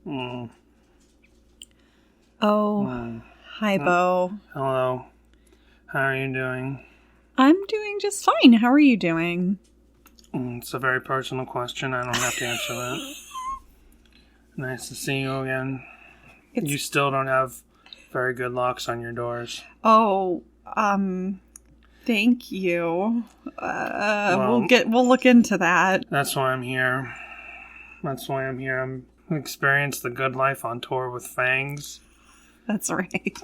Mm. Oh, hi, Bo. Hello. How are you doing? I'm doing just fine. How are you doing? It's a very personal question. I don't have to answer that. Nice to see you again. You still don't have very good locks on your doors. Oh, thank you. We'll look into that. That's why I'm here. I'm experienced the good life on tour with fangs. That's right.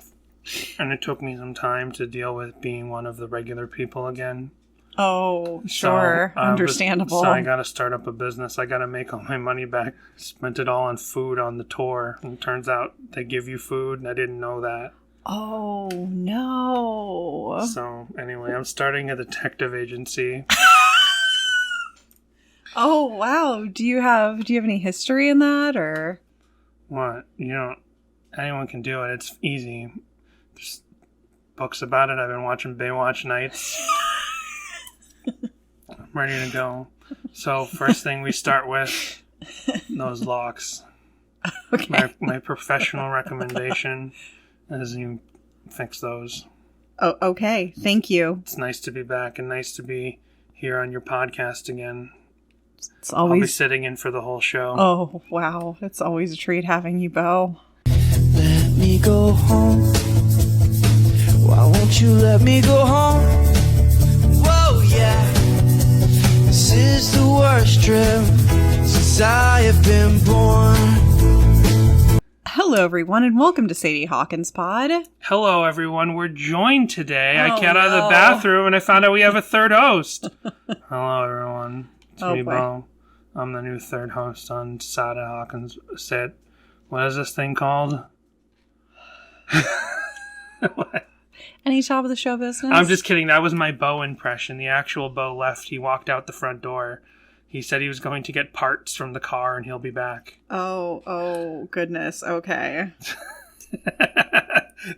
And it took me some time to deal with being one of the regular people again. Oh, sure. Understandable. So I gotta start up a business. I gotta make all my money back. Spent it all on food on the tour. And it turns out they give you food, and I didn't know that. Oh, no. So, anyway, I'm starting a detective agency. Oh, wow. Do you have any history in that, or? What? Anyone can do it. It's easy. There's books about it. I've been watching Baywatch nights. I'm ready to go. So, first thing we start with, those locks. Okay. My professional recommendation is you fix those. Oh, okay. Thank you. It's nice to be back and nice to be here on your podcast again. I'll be sitting in for the whole show. Oh, wow. It's always a treat having you, Bo. Let me go home. Why won't you let me go home? Whoa, yeah. This is the worst trip since I have been born. Hello, everyone, and welcome to Sadie Hawkins Pod. Hello, everyone. We're joined today. I got out of the bathroom and I found out we have a third host. Hello, everyone. It's me, Bo. I'm the new third host on Sadie Hawkins. What is this thing called? What? Any top of the show business? I'm just kidding. That was my Bo impression. The actual Bo left. He walked out the front door. He said he was going to get parts from the car and he'll be back. Oh, goodness. Okay.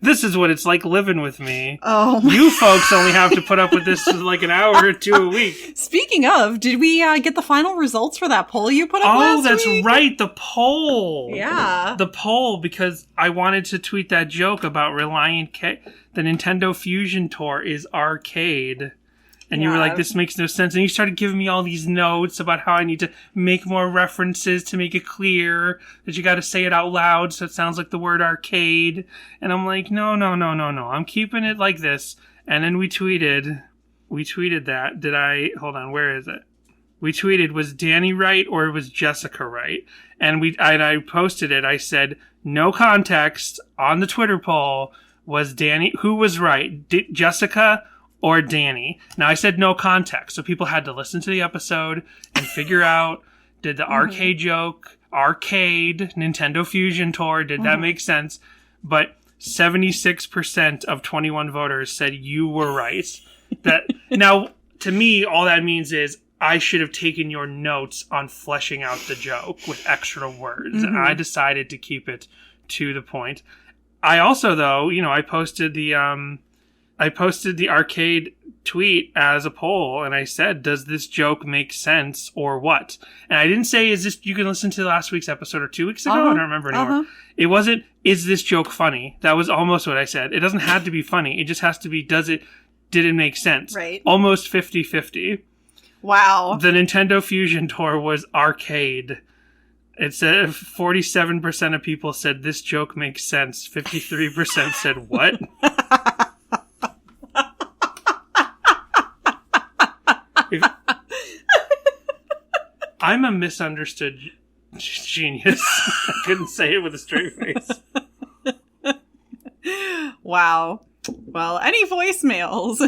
This is what it's like living with me. Oh, you folks only have to put up with this for like an hour or two a week. Speaking of, did we get the final results for that poll you put up last week? Oh, that's right, the poll. Yeah. The poll, because I wanted to tweet that joke about Relient K. The Nintendo Fusion Tour is arcade. And you were like, this makes no sense. And you started giving me all these notes about how I need to make more references to make it clear that you got to say it out loud so it sounds like the word arcade. And I'm like, no. I'm keeping it like this. And then we tweeted that. Hold on, where is it? We tweeted, was Danny right or was Jessica right? And I posted it. I said, no context on the Twitter poll. Was Danny, who was right? Jessica or Danny? Now, I said no context, so people had to listen to the episode and figure out, did the arcade joke, Nintendo Fusion Tour, did that make sense? But 76% of 21 voters said you were right. Now, to me, all that means is I should have taken your notes on fleshing out the joke with extra words. Mm-hmm. I decided to keep it to the point. I also, though, I posted the arcade tweet as a poll, and I said, does this joke make sense or what? And I didn't say, you can listen to last week's episode or 2 weeks ago? I don't remember anymore. It wasn't, is this joke funny? That was almost what I said. It doesn't have to be funny. It just has to be, did it make sense? Right. Almost 50-50. Wow. The Nintendo Fusion Tour was arcade. It said 47% of people said this joke makes sense. 53% said what? I'm a misunderstood genius. I couldn't say it with a straight face. Wow. Well, any voicemails?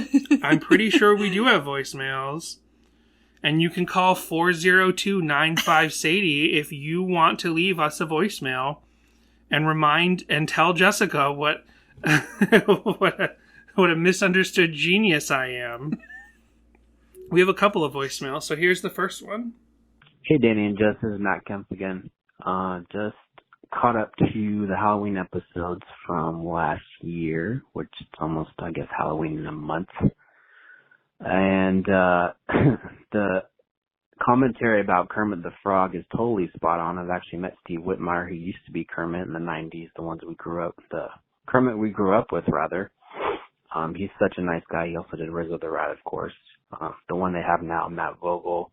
I'm pretty sure we do have voicemails. And you can call 402-95-SADIE if you want to leave us a voicemail and remind and tell Jessica what a misunderstood genius I am. We have a couple of voicemails, so here's the first one. Hey, Danny and Jess, this is Matt Kemp again. Just caught up to the Halloween episodes from last year, which is almost, I guess, Halloween in a month. And the commentary about Kermit the Frog is totally spot on. I've actually met Steve Whitmire, who used to be Kermit in the 90s, the Kermit we grew up with, rather. He's such a nice guy. He also did Rizzo the Rat, of course. The one they have now, Matt Vogel.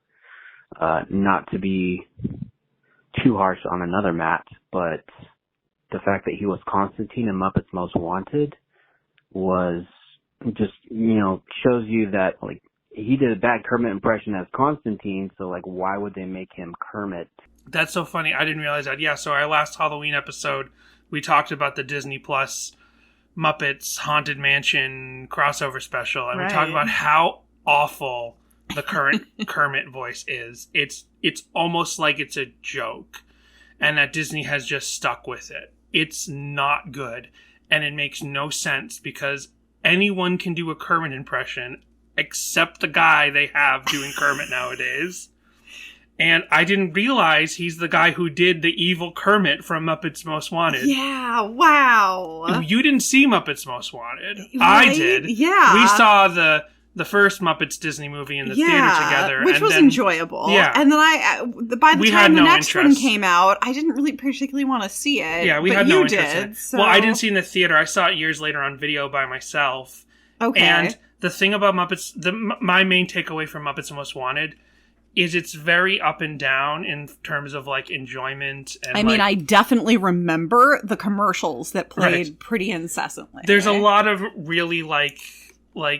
Not to be too harsh on another Matt, but the fact that he was Constantine in Muppets Most Wanted was just, shows you that, like, he did a bad Kermit impression as Constantine, so, like, why would they make him Kermit? That's so funny. I didn't realize that. Yeah, so our last Halloween episode, we talked about the Disney Plus Muppets Haunted Mansion crossover special, and we talked about how awful the current Kermit voice is. It's almost like it's a joke, and that Disney has just stuck with it. It's not good, and it makes no sense because anyone can do a Kermit impression except the guy they have doing Kermit nowadays. And I didn't realize he's the guy who did the evil Kermit from Muppets Most Wanted. Yeah, wow. You didn't see Muppets Most Wanted. Right? I did. Yeah. We saw the first Muppets Disney movie in the theater together. Which was enjoyable. Yeah. And then by the time the next one interest. came out, I didn't really particularly want to see it. Yeah, we but had you no interest did, in it. so... Well, I didn't see it in the theater. I saw it years later on video by myself. Okay. And the thing about Muppets, my main takeaway from Muppets Most Wanted is it's very up and down in terms of, like, enjoyment. And I mean, I definitely remember the commercials that played pretty incessantly. There's a lot of really, like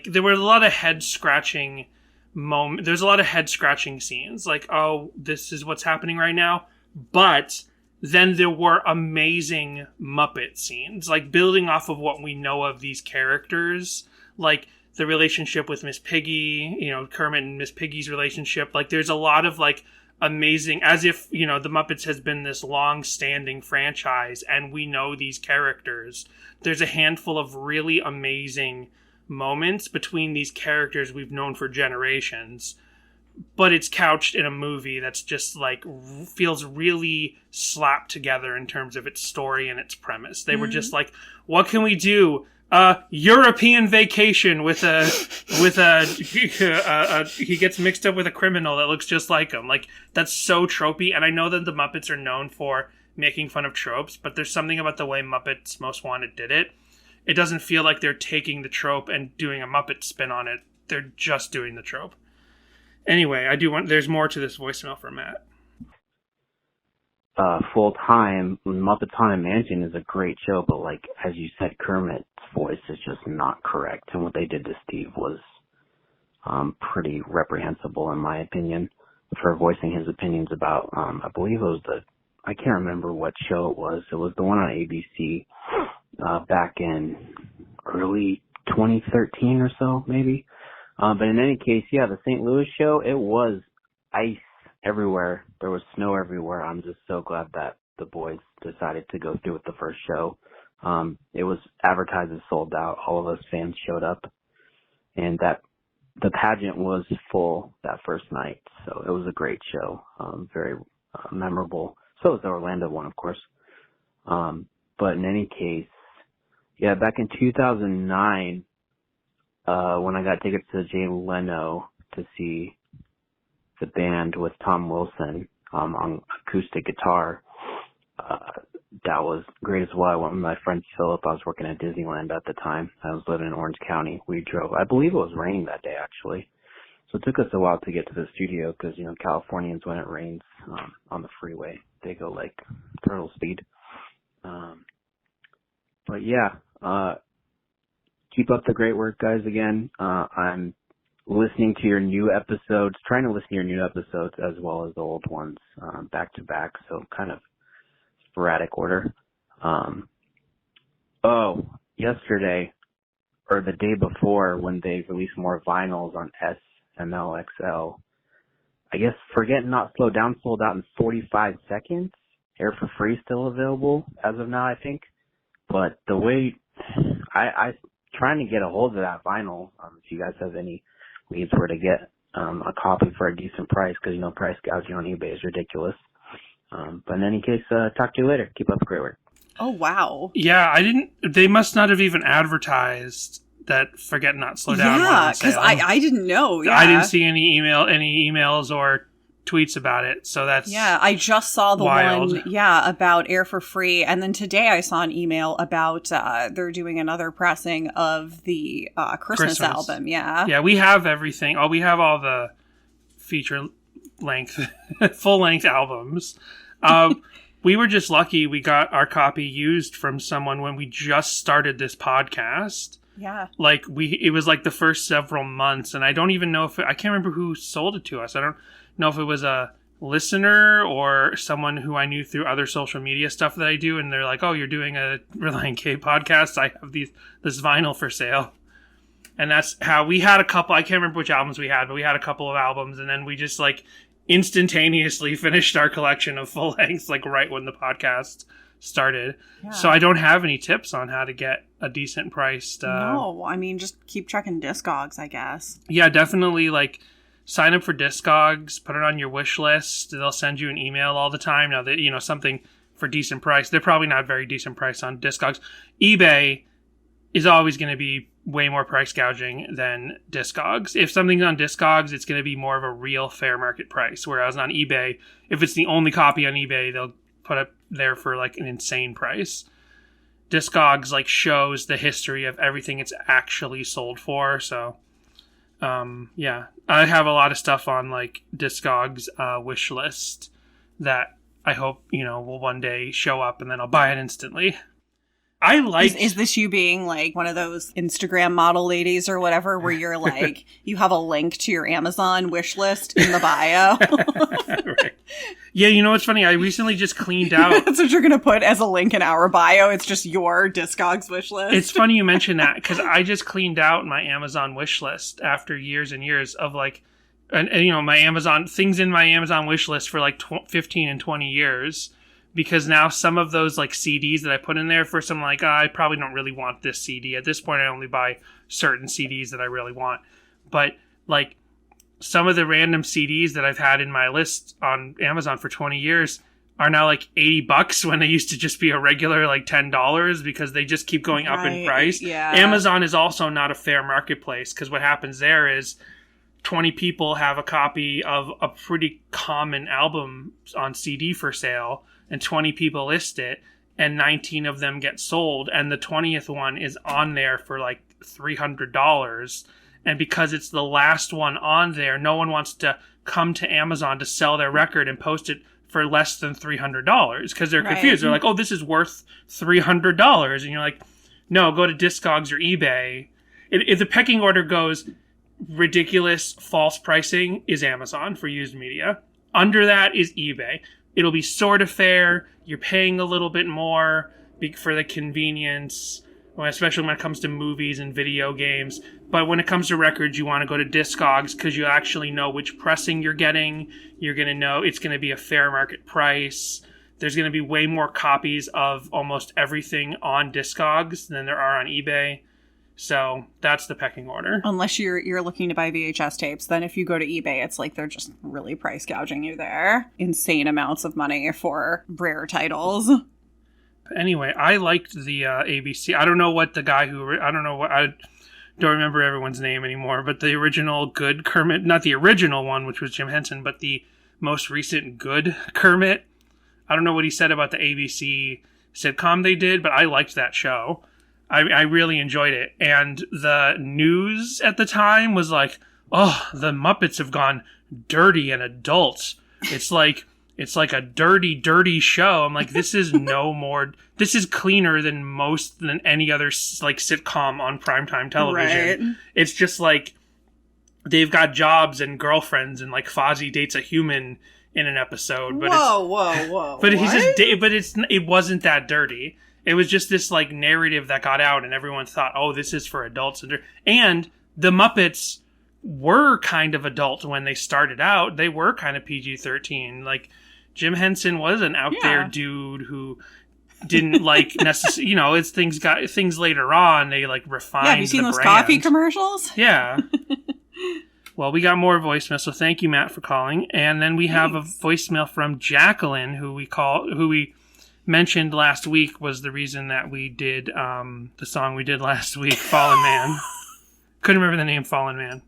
there were a lot of head-scratching moments. There's a lot of head-scratching scenes. Like, oh, this is what's happening right now. But then there were amazing Muppet scenes, like, building off of what we know of these characters. Like, the relationship with Miss Piggy, Kermit and Miss Piggy's relationship. Like, there's a lot of, like, amazing, as if, the Muppets has been this long-standing franchise and we know these characters. There's a handful of really amazing moments between these characters we've known for generations, but it's couched in a movie that's just, like, feels really slapped together in terms of its story and its premise. They were just like, what can we do? European Vacation with he gets mixed up with a criminal that looks just like him. Like, that's so tropey, and I know that the Muppets are known for making fun of tropes, but there's something about the way Muppets Most Wanted did it. It doesn't feel like they're taking the trope and doing a Muppet spin on it. They're just doing the trope. Anyway, there's more to this voicemail from Matt. Full time, Muppets Haunted Mansion is a great show, but, like, as you said, Kermit's voice is just not correct, and what they did to Steve was pretty reprehensible, in my opinion, for voicing his opinions about, I believe it was I can't remember what show it was. It was the one on ABC back in early 2013 or so, maybe. But in any case, yeah, the St. Louis show, it was ice everywhere. There was snow everywhere. I'm just so glad that the boys decided to go through with the first show. It was advertised as sold out. All of us fans showed up, and that the pageant was full that first night. So it was a great show. Very memorable. So was the Orlando one, of course. But in any case, yeah, back in 2009, when I got tickets to Jay Leno to see the band with Tom Wilson on acoustic guitar, that was great as well. I went with my friend Philip. I was working at Disneyland at the time. I was living in Orange County. We drove. I believe it was raining that day, actually. So it took us a while to get to the studio because, Californians, when it rains on the freeway, they go like turtle speed. But yeah, keep up the great work, guys. Again, I'm listening to your new episodes, trying to listen to your new episodes as well as the old ones back to back. So kind of sporadic order. Yesterday or the day before when they released more vinyls on SMLXL, I guess Forget Not Slow Down sold out in 45 seconds. Air for Free still available as of now, I think. But the way I trying to get a hold of that vinyl, if you guys have any leads where to get a copy for a decent price, because price gouging on eBay is ridiculous. But in any case, talk to you later. Keep up the great work. Oh, wow. Yeah, they must not have even advertised that Forget Not Slow Down. Yeah, because I didn't know. Yeah. I didn't see any emails or tweets about it. So that's I just saw the wild. one, about Air for Free. And then today I saw an email about they're doing another pressing of the Christmas album. Yeah. Yeah, we have everything. We have all the feature length, full length albums. We were just lucky we got our copy used from someone when we just started this podcast. Yeah. Like it was like the first several months, and I don't even know I can't remember who sold it to us. I don't know if it was a listener or someone who I knew through other social media stuff that I do, and they're like, "Oh, you're doing a Relient K podcast. I have this vinyl for sale." And that's how we had a couple. I can't remember which albums we had, but we had a couple of albums, and then we just like instantaneously finished our collection of full lengths like right when the podcast started. Yeah. So I don't have any tips on how to get a decent priced. No, I mean just keep checking Discogs, I guess. Yeah, definitely like sign up for Discogs, put it on your wish list. They'll send you an email all the time. Now that something for decent price. They're probably not very decent price on Discogs. eBay is always going to be way more price gouging than Discogs. If something's on Discogs, it's going to be more of a real fair market price. Whereas on eBay, if it's the only copy on eBay, they'll put it there for like an insane price. Discogs like shows the history of everything it's actually sold for. So, I have a lot of stuff on like Discogs wish list that I hope will one day show up, and then I'll buy it instantly. I like. Is this you being like one of those Instagram model ladies or whatever, where you're like you have a link to your Amazon wish list in the bio? Right. Yeah, what's funny? I recently just cleaned out. That's what you're gonna put as a link in our bio. It's just your Discogs wish list. It's funny you mention that because I just cleaned out my Amazon wish list after years and years of like, and my Amazon things in my Amazon wish list for like 15 and 20 years. Because now some of those like CDs that I put in there, first I'm like, I probably don't really want this CD. At this point, I only buy certain CDs that I really want. But like some of the random CDs that I've had in my list on Amazon for 20 years are now like $80 when they used to just be a regular like $10 because they just keep going up in price. Yeah. Amazon is also not a fair marketplace because what happens there is 20 people have a copy of a pretty common album on CD for sale, and 20 people list it, and 19 of them get sold, and the 20th one is on there for like $300. And because it's the last one on there, no one wants to come to Amazon to sell their record and post it for less than $300 because they're confused. They're like, oh, this is worth $300. And you're like, no, go to Discogs or eBay. If the pecking order goes ridiculous false pricing is Amazon for used media. Under that is eBay. It'll be sort of fair. You're paying a little bit more for the convenience, especially when it comes to movies and video games. But when it comes to records, you want to go to Discogs because you actually know which pressing you're getting. You're going to know it's going to be a fair market price. There's going to be way more copies of almost everything on Discogs than there are on eBay. So that's the pecking order. Unless you're looking to buy VHS tapes, then if you go to eBay, it's like they're just really price gouging you there. Insane amounts of money for rare titles. Anyway, I liked the ABC. I don't know what the guy I don't remember everyone's name anymore, but the original good Kermit, not the original one, which was Jim Henson, but the most recent good Kermit. I don't know what he said about the ABC sitcom they did, but I liked that show. I really enjoyed it. And the news at the time was like, oh, the Muppets have gone dirty and adult. It's like a dirty, dirty show. I'm like, this is this is cleaner than any other like sitcom on primetime television. Right. It's just like they've got jobs and girlfriends and like Fozzie dates a human in an episode. But whoa. But it wasn't that dirty. It was just this like narrative that got out and everyone thought, oh, this is for adults. And the Muppets were kind of adult when they started out. They were kind of PG-13. Like Jim Henson was an out there dude who didn't like necessarily, it's things later on. They like refined. Yeah, have you seen those coffee commercials? Yeah. Well, we got more voicemail, so thank you, Matt, for calling. And then we have a voicemail from Jacqueline, who we mentioned last week was the reason that we did the song we did last week, Fallen Man. Couldn't remember the name, Fallen Man.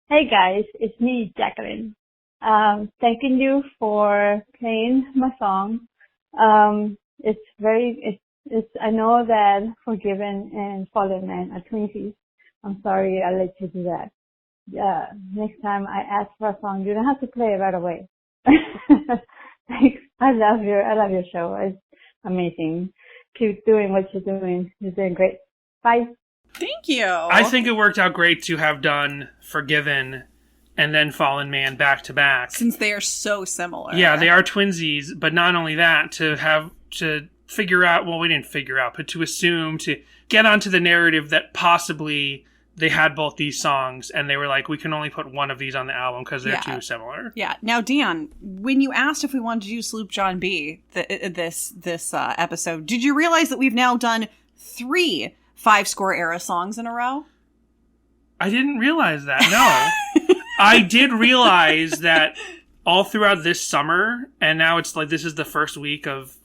Hey guys, it's me, Jacqueline. Thanking you for playing my song. I know that Forgiven and Fallen Man are twinsies. I'm sorry I let you do that. Next time I ask for a song, you don't have to play it right away. Thanks. I love your show. It's amazing. Keep doing what you're doing. You're doing great. Bye. Thank you. I think it worked out great to have done Forgiven and then Fallen Man back to back. Since they are so similar. Yeah, they are twinsies, but not only that, to figure out, well, we didn't figure out, but to assume, to get onto the narrative that possibly they had both these songs, and they were like, we can only put one of these on the album because they're too similar. Yeah. Now, Dan, when you asked if we wanted to do Sloop John B this episode, did you realize that we've now done 3 5-score era songs in a row? I didn't realize that, no. I did realize that all throughout this summer, and now it's like this is the first week of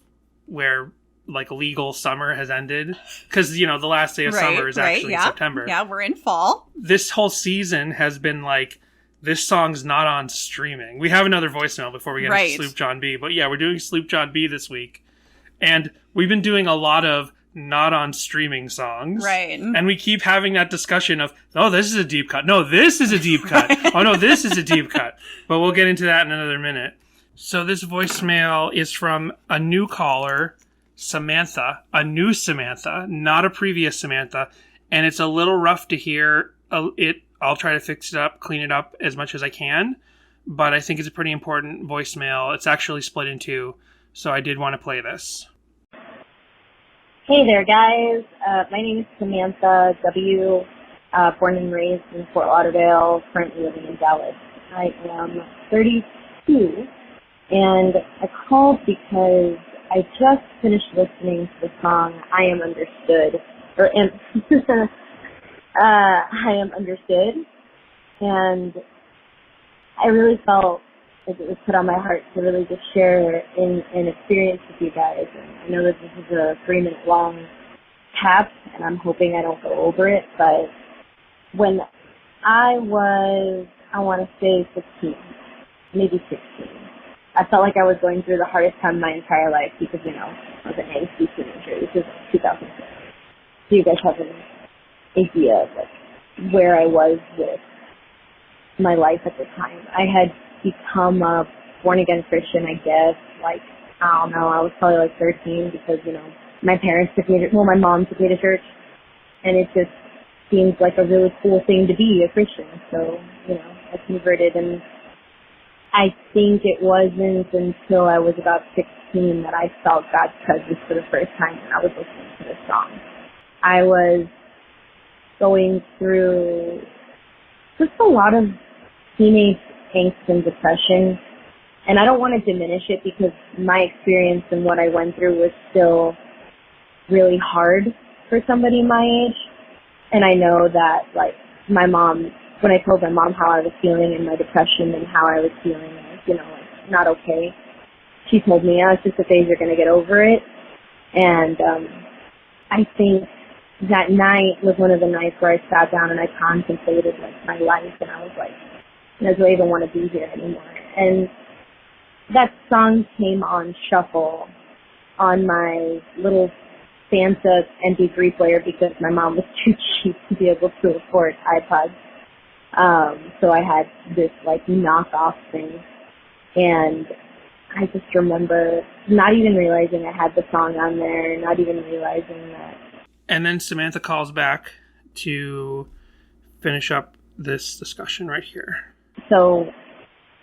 where like legal summer has ended, because the last day of summer is actually in September. Yeah, we're in fall. This whole season has been like, this song's not on streaming. We have another voicemail before we get into Sloop John B, but yeah, we're doing Sloop John B this week, and we've been doing a lot of not on streaming songs, right? And we keep having that discussion of, oh, this is a deep cut, no, this is a deep cut, oh no, this is a deep cut, but we'll get into that in another minute. So this voicemail is from a new caller, Samantha, a new Samantha, not a previous Samantha, and it's a little rough to hear it. I'll try to fix it up, clean it up as much as I can, but I think it's a pretty important voicemail. It's actually split in 2, so I did want to play this. Hey there, guys. My name is Samantha W., born and raised in Fort Lauderdale, currently living in Dallas. I am 32, and I called because I just finished listening to the song I Am Understood, I Am Understood, and I really felt like it was put on my heart to really just share an experience with you guys. And I know that this is a 3-minute long tap, and I'm hoping I don't go over it, but when I was, I want to say 15, maybe 16, I felt like I was going through the hardest time of my entire life because, I was an angsty teenager. This is 2006. Do you guys have an idea of where I was with my life at the time? I had become a born-again Christian, I guess, I don't know, I was probably 13 because, my parents took me to, my mom took me to church, and it just seemed like a really cool thing to be a Christian. So, I converted, and I think it wasn't until I was about 16 that I felt God's presence for the first time when I was listening to this song. I was going through just a lot of teenage angst and depression, and I don't want to diminish it because my experience and what I went through was still really hard for somebody my age, and I know that, my mom, when I told my mom how I was feeling and my depression and how I was feeling, not okay, she told me, it's just a phase, you're going to get over it. And I think that night was one of the nights where I sat down and I contemplated, my life, and I was like, do I even want to be here anymore? And that song came on shuffle on my little Santa MP3 player because my mom was too cheap to be able to afford iPods. So I had this knockoff thing, and I just remember not even realizing I had the song on there, not even realizing that. And then Samantha calls back to finish up this discussion right here. So,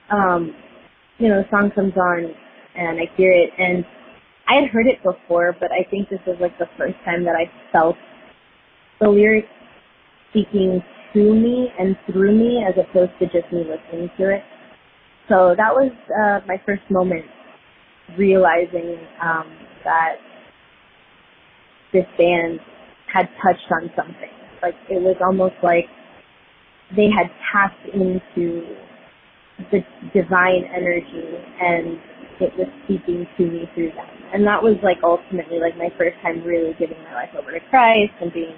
the song comes on and I hear it, and I had heard it before, but I think this was the first time that I felt the lyrics speaking to me and through me as opposed to just me listening to it. So that was my first moment realizing that this band had touched on something. It was almost like they had tapped into the divine energy and it was speaking to me through them. And that was ultimately my first time really giving my life over to Christ and being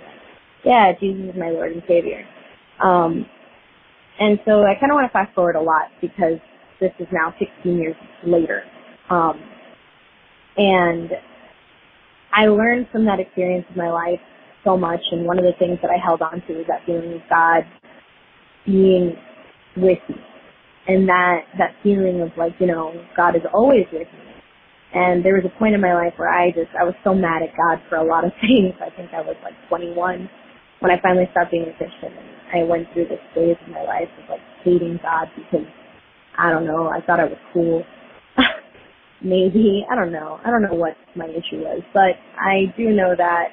yeah, Jesus is my Lord and Savior. And so I kind of want to fast forward a lot because this is now 16 years later. And I learned from that experience in my life so much, and one of the things that I held on to was that feeling of God being with me. And that feeling of like, you know, God is always with me. And there was a point in my life where I was so mad at God for a lot of things. I think I was like 21 when I finally stopped being a Christian. And I went through this phase in my life of like hating God because, I don't know, I thought I was cool. Maybe, I don't know what my issue was. But I do know that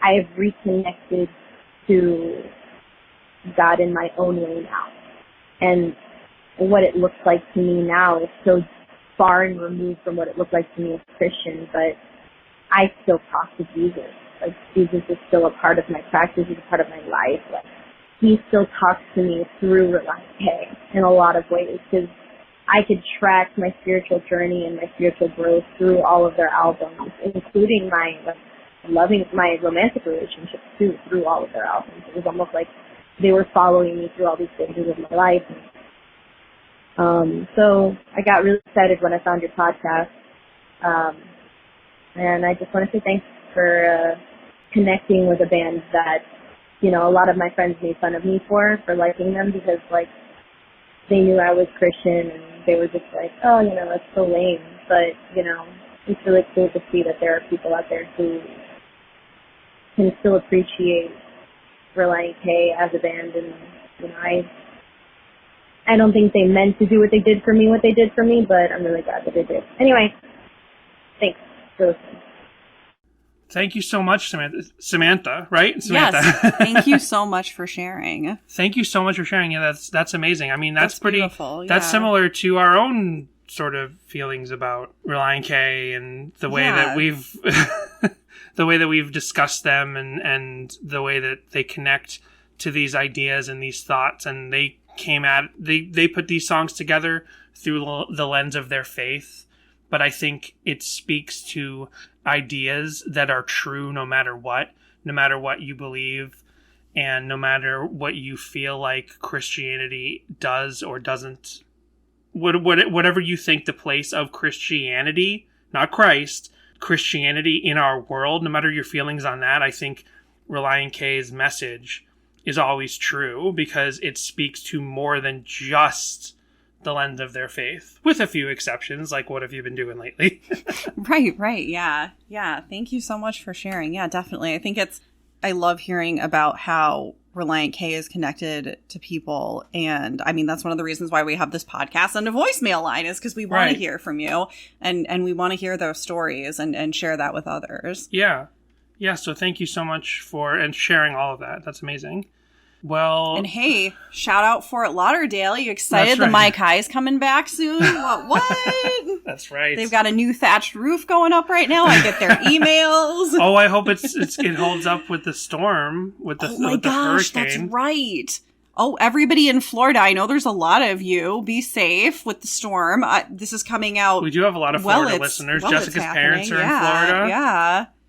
I've reconnected to God in my own way now. And what it looks like to me now is so far and removed from what it looked like to me as a Christian, but I still talk to Jesus. Like, Jesus is still a part of my practice, he's a part of my life. Like, he still talks to me through Relient K in a lot of ways, because I could track my spiritual journey and my spiritual growth through all of their albums, including my romantic relationships too, through all of their albums. It was almost like they were following me through all these stages of my life. So I got really excited when I found your podcast. And I just want to say thanks for connecting with a band that, you know, a lot of my friends made fun of me for liking them because, like, they knew I was Christian and they were just like, oh, you know, that's so lame. But, you know, it's really cool to see that there are people out there who can still appreciate Relient K as a band. And, you know, I don't think they meant to do what they did for me, but I'm really glad that they did. Anyway, thanks for listening. Thank you so much, Samantha, right? Samantha. Yes. Thank you so much for sharing. Thank you so much for sharing. Yeah, that's amazing. I mean, that's pretty beautiful. That's yeah. similar to our own sort of feelings about Relient K and the way that we've the way that we've discussed them and the way that they connect to these ideas and these thoughts, and they put these songs together through the lens of their faith. But I think it speaks to ideas that are true no matter what you believe, and no matter what you feel like Christianity does or doesn't. Whatever you think the place of Christianity, not Christ, Christianity in our world, no matter your feelings on that, I think Relient K's message is always true because it speaks to more than just the lens of their faith, with a few exceptions, like what have you been doing lately? Right. Yeah. Thank you so much for sharing. Yeah, definitely. I love hearing about how Relient K is connected to people. And I mean, that's one of the reasons why we have this podcast and a voicemail line is because we want to hear from you and we want to hear those stories and share that with others. Yeah. So thank you so much for sharing all of that. That's amazing. Well, and hey, shout out Fort Lauderdale. You excited? Right. The Mike High's coming back soon. What? That's right. They've got a new thatched roof going up right now. I get their emails. Oh, I hope it holds up with the storm, with the gosh, hurricane. That's right. Oh, everybody in Florida, I know there's a lot of you. Be safe with the storm. This is coming out. We do have a lot of Florida listeners. Jessica's parents are in Florida.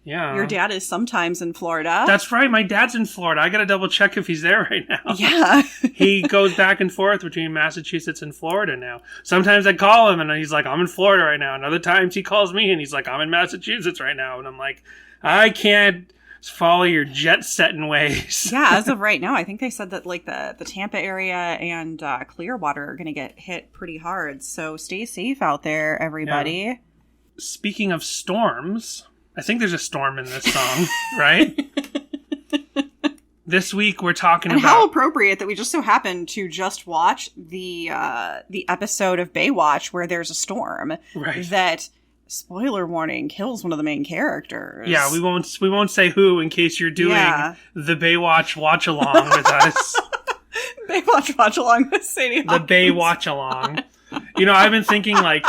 Yeah. Your dad is sometimes in Florida. That's right. My dad's in Florida. I got to double check if he's there right now. Yeah. He goes back and forth between Massachusetts and Florida now. Sometimes I call him and he's like, I'm in Florida right now. And other times he calls me and he's like, I'm in Massachusetts right now. And I'm like, I can't follow your jet-setting ways. Yeah, as of right now, I think they said that like the Tampa area and Clearwater are going to get hit pretty hard. So stay safe out there, everybody. Yeah. Speaking of storms, I think there's a storm in this song, right? This week we're talking about... how appropriate that we just so happened to just watch the episode of Baywatch where there's a storm. Right. That, spoiler warning, kills one of the main characters. Yeah, we won't say who in case you're doing the Baywatch watch-along with us. Baywatch watch-along with Sadie The Bay watch-along. You know, I've been thinking, like,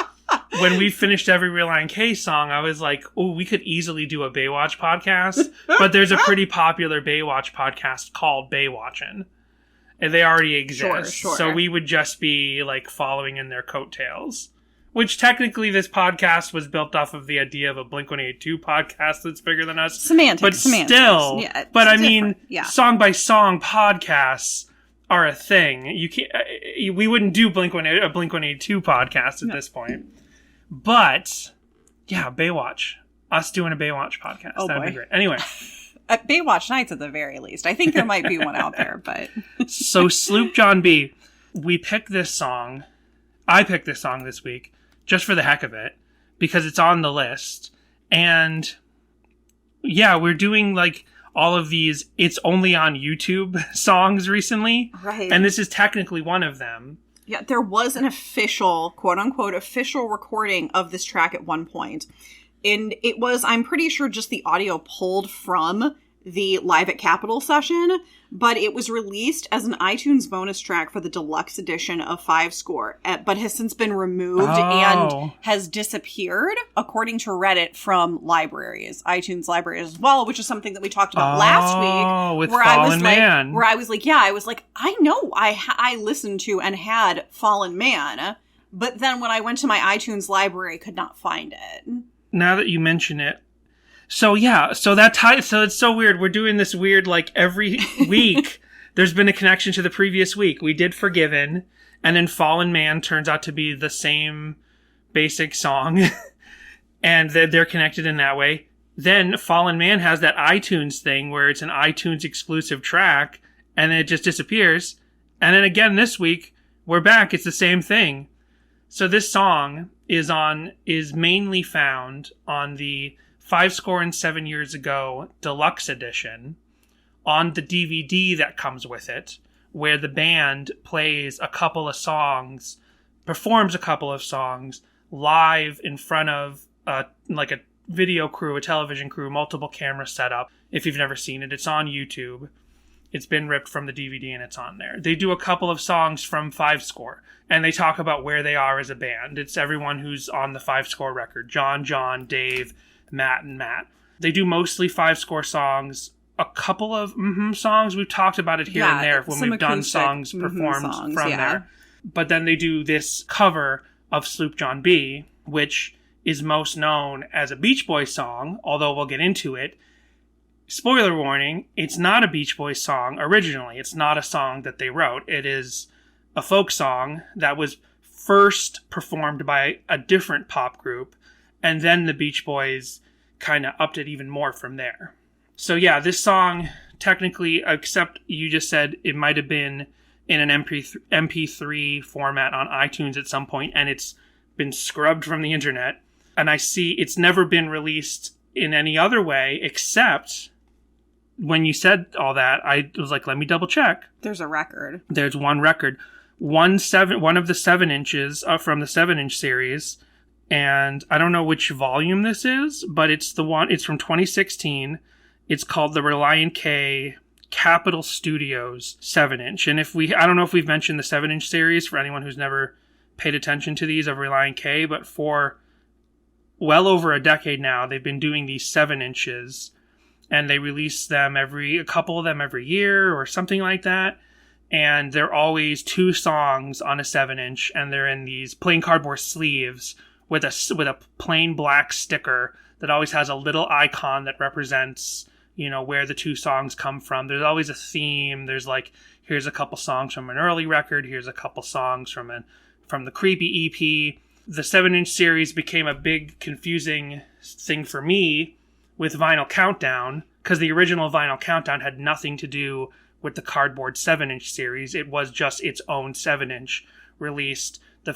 when we finished every Relient K song, I was like, oh, we could easily do a Baywatch podcast. But there's a pretty popular Baywatch podcast called Baywatchin'. And they already exist. Sure. So we would just be, like, following in their coattails. Which, technically, this podcast was built off of the idea of a Blink-182 podcast that's bigger than us. Semantics. Still, yeah, but I mean, song-by-song podcasts are a thing. You can't. We wouldn't do Blink 182 podcast at this point. But yeah, Baywatch. Us doing a Baywatch podcast. Oh, That'd boy. be great. Anyway. At Baywatch Nights at the very least. I think there might be one out there, but... So Sloop John B, we picked this song. I picked this song this week just for the heck of it because it's on the list. And yeah, we're doing like all of these it's only on YouTube songs recently. Right. And this is technically one of them. Yeah, there was an official, quote-unquote, official recording of this track at one point. And it was, I'm pretty sure, just the audio pulled from the Live at Capitol session, but it was released as an iTunes bonus track for the deluxe edition of 5 Score, but has since been removed and has disappeared, according to Reddit, from libraries, iTunes libraries as well, which is something that we talked about last week. With where Fallen Man. Where I was like, I know I listened to and had Fallen Man, but then when I went to my iTunes library, I could not find it. Now that you mention it. So yeah, so it's so weird. We're doing this weird, like every week, there's been a connection to the previous week. We did Forgiven, and then Fallen Man turns out to be the same basic song, and they're connected in that way. Then Fallen Man has that iTunes thing where it's an iTunes exclusive track, and then it just disappears. And then again this week, we're back. It's the same thing. So this song is mainly found on the 5 Score and 7 Years Ago deluxe edition on the DVD that comes with it, where the band plays a couple of songs, performs a couple of songs live in front of like a video crew, a television crew, multiple camera setup. If you've never seen it, it's on YouTube. It's been ripped from the DVD and it's on there. They do a couple of songs from 5 Score, and they talk about where they are as a band. It's everyone who's on the 5 Score record. John, Dave, Matt, and Matt. They do mostly 5 Score songs. A couple of songs. We've talked about it here and there when we've done songs performed from there. But then they do this cover of Sloop John B, which is most known as a Beach Boys song, although we'll get into it. Spoiler warning, it's not a Beach Boys song originally. It's not a song that they wrote. It is a folk song that was first performed by a different pop group, and then the Beach Boys kind of upped it even more from there. So yeah, this song, technically, except you just said it might have been in an MP3 format on iTunes at some point, and it's been scrubbed from the internet. And I see it's never been released in any other way, except when you said all that, I was like, let me double check. There's a record. There's one record. One of the 7 inches from the 7-inch series. And I don't know which volume this is, but it's from 2016. It's called the Relient K Capitol Studios 7-inch. And I don't know if we've mentioned the 7-inch series for anyone who's never paid attention to these of Relient K, but for well over a decade now, they've been doing these 7 inches, and they release them a couple of them every year or something like that. And they're always 2 songs on a 7-inch, and they're in these plain cardboard sleeves with a plain black sticker that always has a little icon that represents, where the 2 songs come from. There's always a theme. There's like, here's a couple songs from an early record. Here's a couple songs from the Creepy EP. The 7-inch series became a big confusing thing for me with Vinyl Countdown, because the original Vinyl Countdown had nothing to do with the cardboard 7-inch series. It was just its own 7-inch released. The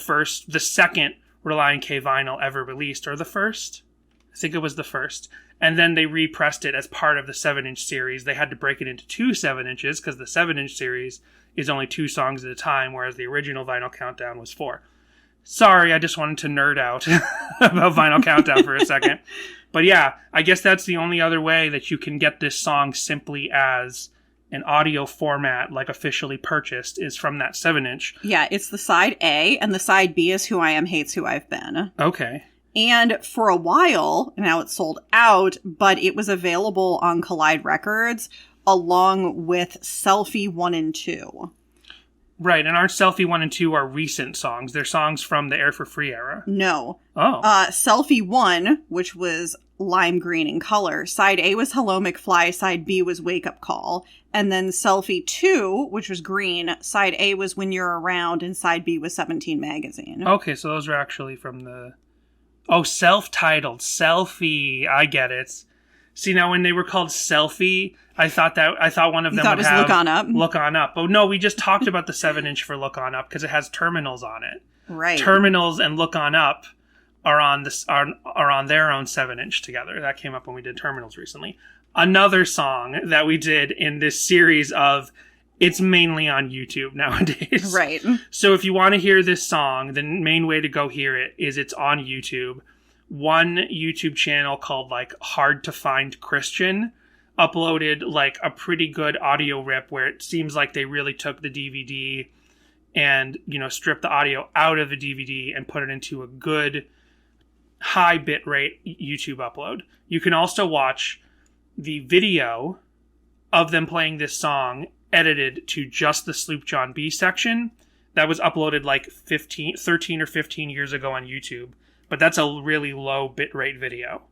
second Relient K vinyl ever released, or the first? I think it was the first. And then they repressed it as part of the 7-inch series. They had to break it into 2 7-inches because the 7-inch series is only 2 songs at a time, whereas the original Vinyl Countdown was 4. Sorry, I just wanted to nerd out about Vinyl Countdown for a second. But yeah, I guess that's the only other way that you can get this song simply as an audio format, like officially purchased, is from that 7-inch. Yeah, it's the side A, and the side B is Who I Am Hates Who I've Been. Okay. And for a while, now it's sold out, but it was available on Collide Records along with Selfie 1 and 2. Right, and aren't Selfie 1 and 2 are recent songs? They're songs from the Air for Free era. No. Oh. Selfie 1, which was lime green in color. Side A was Hello McFly, side B was Wake Up Call. And then Selfie 2, which was green, side A was When You're Around, and side B was 17 Magazine. Okay, so those were actually from the... Oh, self-titled. Selfie. I get it. See, now when they were called Selfie, I thought one of them would have... Look On Up? Look On Up. Oh, no, we just talked about the 7-inch for Look On Up because it has terminals on it. Right. Terminals and Look On Up are on their own 7-inch together. That came up when we did Terminals recently. Another song that we did in this series of, it's mainly on YouTube nowadays. Right. So if you want to hear this song, the main way to go hear it is it's on YouTube. One YouTube channel called like Hard to Find Christian uploaded like a pretty good audio rip where it seems like they really took the DVD and, stripped the audio out of the DVD and put it into a good high bitrate YouTube upload. You can also watch the video of them playing this song edited to just the Sloop John B section that was uploaded like 13 or 15 years ago on YouTube. But that's a really low bitrate video.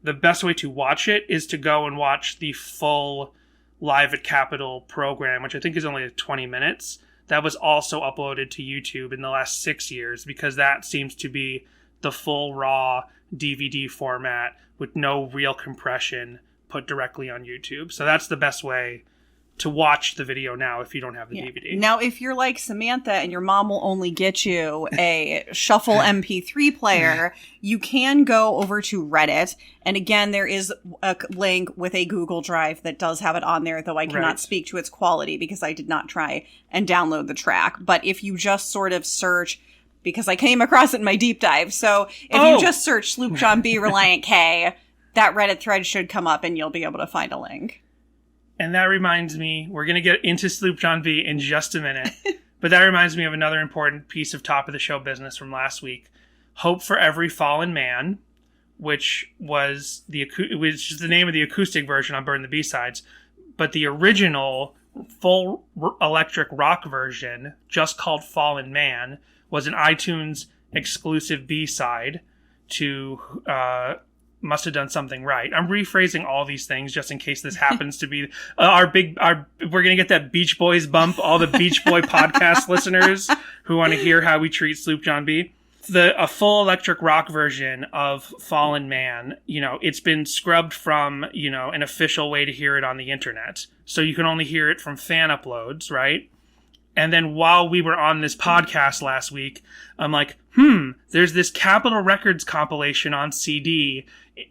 The best way to watch it is to go and watch the full Live at Capitol program, which I think is only 20 minutes. That was also uploaded to YouTube in the last 6 years because that seems to be the full raw DVD format with no real compression put directly on YouTube. So that's the best way to watch the video now if you don't have the DVD. Now, if you're like Samantha and your mom will only get you a shuffle MP3 player, you can go over to Reddit. And again, there is a link with a Google Drive that does have it on there, though I cannot speak to its quality because I did not try and download the track. But if you just sort of search, because I came across it in my deep dive. So if you just search Sloop John B, Relient K, that Reddit thread should come up and you'll be able to find a link. And that reminds me, we're going to get into Sloop John B in just a minute. But that reminds me of another important piece of top of the show business from last week. Hope for Every Fallen Man, which is the name of the acoustic version on Burn the B-Sides. But the original full electric rock version, just called Fallen Man, was an iTunes exclusive B-side to Must Have Done Something Right. I'm rephrasing all these things just in case this happens to be we're going to get that Beach Boys bump, all the Beach Boy podcast listeners who want to hear how we treat Sloop John B. A full electric rock version of Fallen Man, it's been scrubbed from, an official way to hear it on the internet. So you can only hear it from fan uploads, right? And then while we were on this podcast last week, I'm like, there's this Capitol Records compilation on CD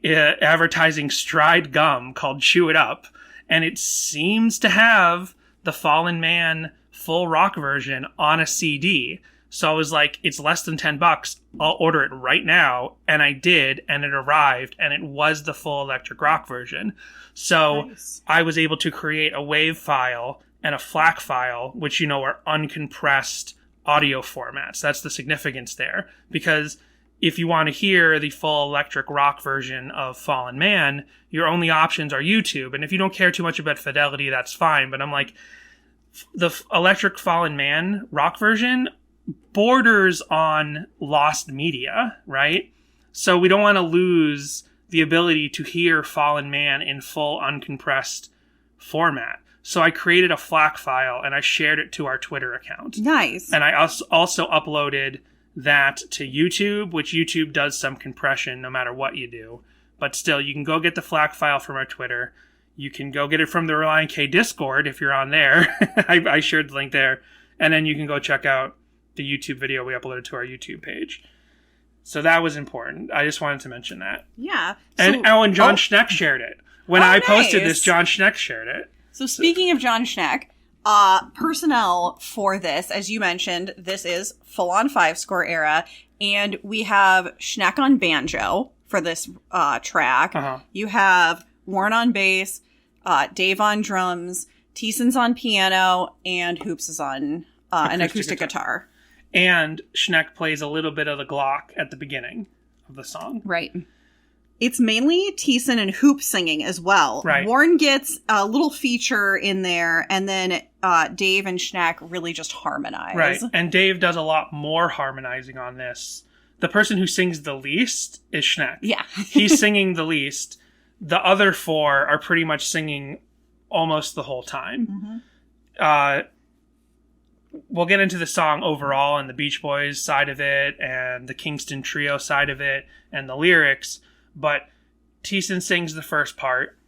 advertising Stride Gum called Chew It Up. And it seems to have the Fallen Man full rock version on a CD. So I was like, it's less than $10. I'll order it right now. And I did. And it arrived. And it was the full electric rock version. So nice. I was able to create a WAV file and a FLAC file, which, are uncompressed audio formats. That's the significance there. Because if you want to hear the full electric rock version of Fallen Man, your only options are YouTube. And if you don't care too much about fidelity, that's fine. But I'm like, the electric Fallen Man rock version borders on lost media, right? So we don't want to lose the ability to hear Fallen Man in full uncompressed format. So I created a FLAC file and I shared it to our Twitter account. Nice. And I also uploaded that to YouTube, which YouTube does some compression no matter what you do. But still, you can go get the FLAC file from our Twitter. You can go get it from the Relient K Discord if you're on there. I shared the link there. And then you can go check out the YouTube video we uploaded to our YouTube page. So that was important. I just wanted to mention that. Yeah. And John Schneck shared it. When I posted this, John Schneck shared it. So speaking of John Schneck, personnel for this, as you mentioned, this is full-on 5-score era, and we have Schneck on banjo for this track. Uh-huh. You have Warren on bass, Dave on drums, Thiessen's on piano, and Hoops is on an acoustic guitar. And Schneck plays a little bit of the Glock at the beginning of the song. Right. It's mainly Thiessen and Hoop singing as well. Right. Warren gets a little feature in there, and then Dave and Schneck really just harmonize. Right, and Dave does a lot more harmonizing on this the person who sings the least is Schneck. Yeah. He's singing the least. The other four are pretty much singing almost the whole time. We'll get into the song overall and the Beach Boys side of it and the Kingston Trio side of it and the lyrics, but Thiessen sings the first part.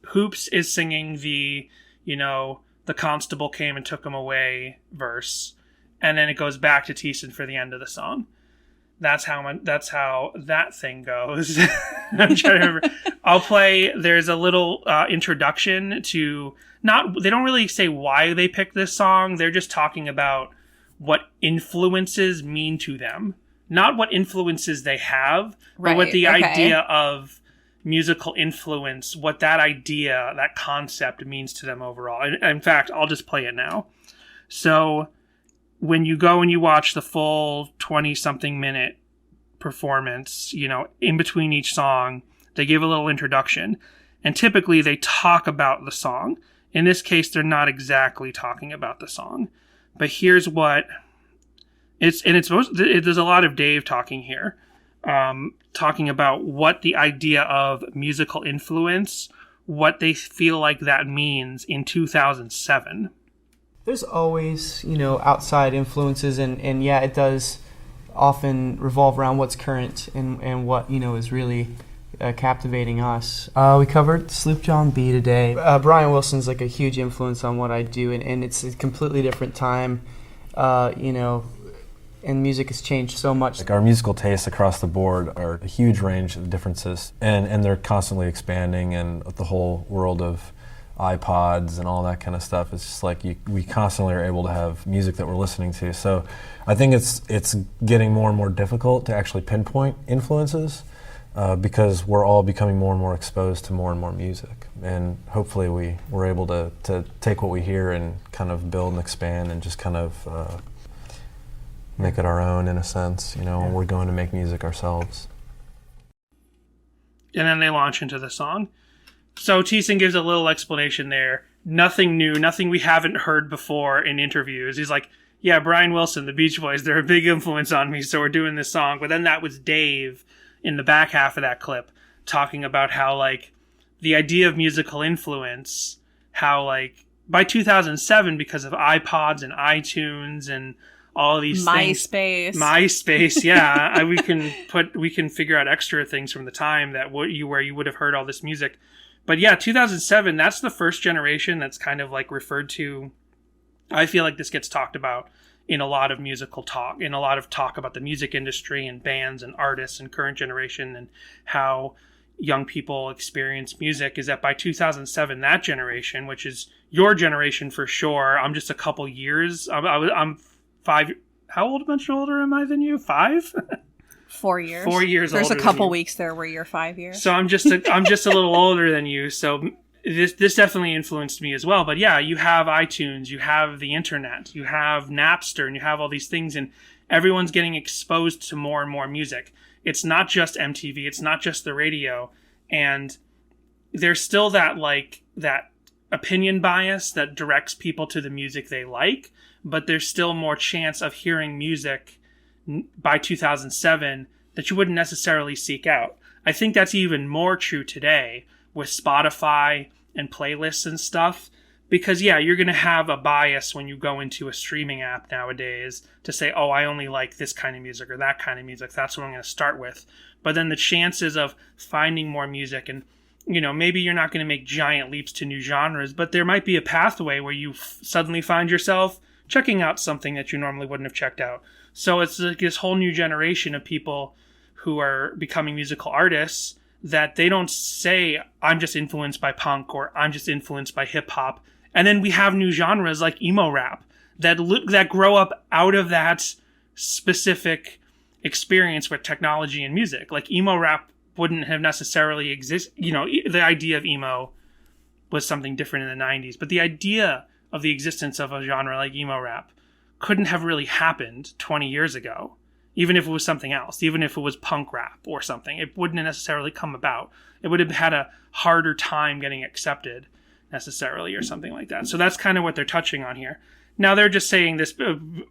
Hoops is singing the, the constable came and took him away verse, and then it goes back to Thiessen for the end of the song. That's how that thing goes. I'm trying to remember. I'll play. There's a little introduction to. They don't really say why they picked this song. They're just talking about what influences mean to them, not what influences they have, but what the idea of musical influence, what that idea, that concept means to them overall. And in fact, I'll just play it now. So when you go and you watch the full 20-something minute performance, in between each song, they give a little introduction. And typically they talk about the song. In this case, they're not exactly talking about the song. But here's what... there's a lot of Dave talking here. Talking about what the idea of musical influence, what they feel like that means in 2007. There's always, outside influences, and yeah, it does often revolve around what's current and what, is really captivating us. We covered Sloop John B today. Brian Wilson's like a huge influence on what I do, and it's a completely different time, and music has changed so much. Like our musical tastes across the board are a huge range of differences, and they're constantly expanding, and the whole world of iPods and all that kind of stuff. It's just like we constantly are able to have music that we're listening to. So I think it's getting more and more difficult to actually pinpoint influences because we're all becoming more and more exposed to more and more music. And hopefully we're able to take what we hear and kind of build and expand and just kind of make it our own in a sense. We're going to make music ourselves. And then they launch into the song. So Thiessen gives a little explanation there. Nothing new, nothing we haven't heard before in interviews. He's like, yeah, Brian Wilson, the Beach Boys, they're a big influence on me, so we're doing this song. But then that was Dave in the back half of that clip talking about how, the idea of musical influence, how, by 2007, because of iPods and iTunes and all of these MySpace, yeah. we can figure out extra things from the time that where you would have heard all this music. But yeah, 2007, that's the first generation that's kind of referred to. I feel like this gets talked about in a lot of musical talk, in a lot of talk about the music industry and bands and artists and current generation and how young people experience music, is that by 2007, that generation, which is your generation for sure, I'm just a couple years, I'm 5. How much older am I than you? 5? 4 years. 4 years. There's older a couple than you. weeks there where you're 5 years. So I'm just a little older than you. So this definitely influenced me as well. But yeah, you have iTunes, you have the internet, you have Napster, and you have all these things, and everyone's getting exposed to more and more music. It's not just MTV, it's not just the radio, and there's still that opinion bias that directs people to the music they like, but there's still more chance of hearing music by 2007 that you wouldn't necessarily seek out. I think that's even more true today with Spotify and playlists and stuff, because yeah, you're going to have a bias when you go into a streaming app nowadays to say, oh, I only like this kind of music or that kind of music. That's what I'm going to start with. But then the chances of finding more music, and maybe you're not going to make giant leaps to new genres, but there might be a pathway where you suddenly find yourself checking out something that you normally wouldn't have checked out. So it's this whole new generation of people who are becoming musical artists that they don't say, I'm just influenced by punk or I'm just influenced by hip hop. And then we have new genres like emo rap that grow up out of that specific experience with technology and music. Like emo rap wouldn't have necessarily exist. The idea of emo was something different in the 90s, but the idea of the existence of a genre like emo rap couldn't have really happened 20 years ago. Even if it was something else, even if it was punk rap or something, it wouldn't have necessarily come about. It would have had a harder time getting accepted necessarily or something like that. So that's kind of what they're touching on here. Now they're just saying this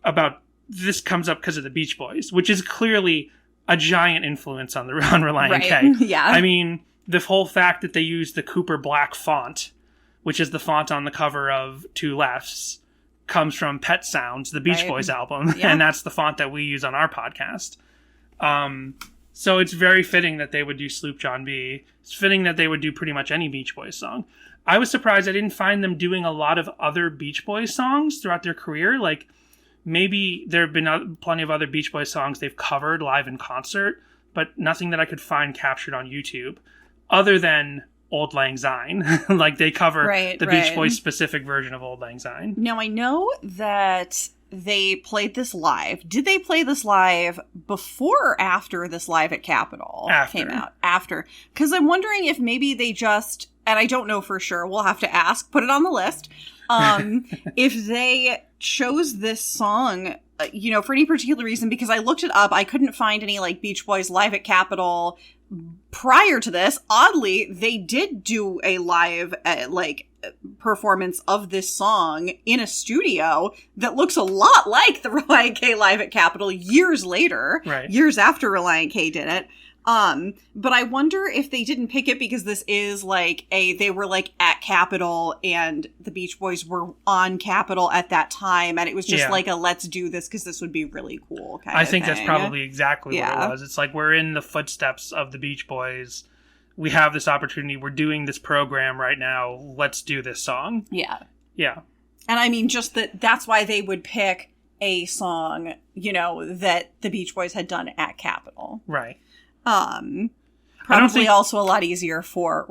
about, this comes up because of the Beach Boys, which is clearly a giant influence on Relient K. Right. Yeah. I mean, the whole fact that they used the Cooper Black font, which is the font on the cover of Two Lefts, comes from Pet Sounds, the Beach Boys album, Yeah. and that's the font that we use on our podcast. So it's very fitting that they would do Sloop John B. It's fitting that they would do pretty much any Beach Boys song. I was surprised I didn't find them doing a lot of other Beach Boys songs throughout their career. Like, maybe there have been plenty of other Beach Boys songs they've covered live in concert, but nothing that I could find captured on YouTube, other than Old Lang Syne. Like, they cover the Beach Boys specific version of Old Lang Syne. Now, I know that they played this live. Did they play this live before or after this Live at Capitol came out? After. Because I'm wondering if maybe they just, and I don't know for sure, we'll have to ask, put it on the list, if they chose this song, for any particular reason, because I looked it up, I couldn't find any, like, Beach Boys Live at Capitol prior to this. Oddly, they did do a live, performance of this song in a studio that looks a lot like the Relient K Live at Capitol years later, years after Relient K did it. But I wonder if they didn't pick it because this is they were at Capitol and the Beach Boys were on Capitol at that time, and it was just a let's do this because this would be really cool kind I of think thing. that's probably exactly what it was. It's like, we're in the footsteps of the Beach Boys. We have this opportunity. We're doing this program right now. Let's do this song. Yeah. Yeah. And I mean, just that's why they would pick a song, that the Beach Boys had done at Capitol. Right. Probably also a lot easier for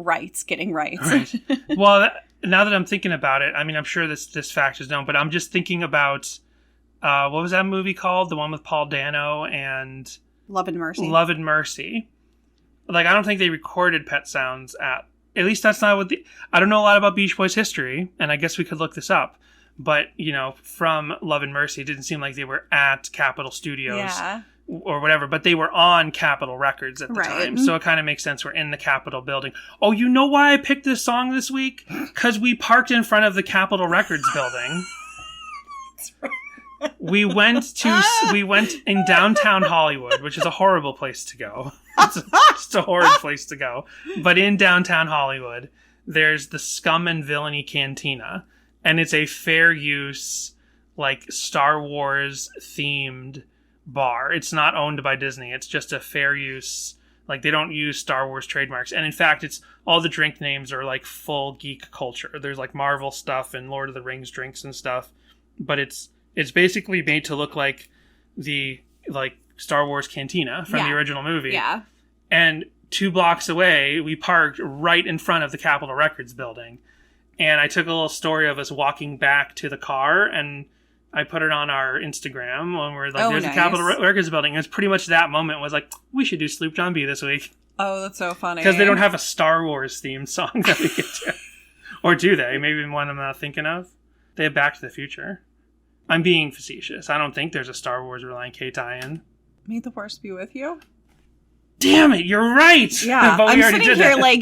getting rights. Right. Well, now that I'm thinking about it, I mean, I'm sure this fact is known, but I'm just thinking about, what was that movie called? The one with Paul Dano and Love and Mercy. Love and Mercy. Like, I don't think they recorded Pet Sounds at least that's not what I don't know a lot about Beach Boys history, and I guess we could look this up. But, from Love and Mercy, it didn't seem like they were at Capitol Studios or whatever, but they were on Capitol Records at the time. So it kind of makes sense we're in the Capitol building. Oh, you know why I picked this song this week? Because we parked in front of the Capitol Records building. That's right. We went in downtown Hollywood, which is a horrible place to go. It's just a horrid place to go. But in downtown Hollywood, there's the Scum and Villainy Cantina, and it's a fair use, Star Wars themed bar. It's not owned by Disney. It's just a fair use. They don't use Star Wars trademarks. And in fact, it's all the drink names are full geek culture. There's Marvel stuff and Lord of the Rings drinks and stuff, but it's basically made to look like the Star Wars cantina from the original movie. Yeah. And 2 blocks away, we parked right in front of the Capitol Records building. And I took a little story of us walking back to the car, and I put it on our Instagram when we're there's the Capitol Records building. And it's pretty much that moment was we should do Sloop John B this week. Oh, that's so funny. Because they don't have a Star Wars themed song that we get to. Or do they? Maybe one I'm not thinking of. They have Back to the Future. I'm being facetious. I don't think there's a Star Wars Relient K tie-in. May the Force be with you. Damn it, you're right! Yeah, but I'm sitting here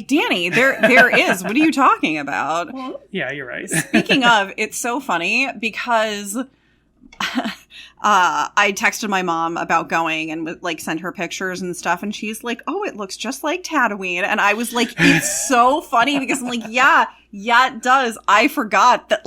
Danny, there is. What are you talking about? Well, yeah, you're right. Speaking of, it's so funny because I texted my mom about going and sent her pictures and stuff, and she's like, "Oh, it looks just like Tatooine," and I was like, "It's so funny," because I'm like, "Yeah, it does." I forgot that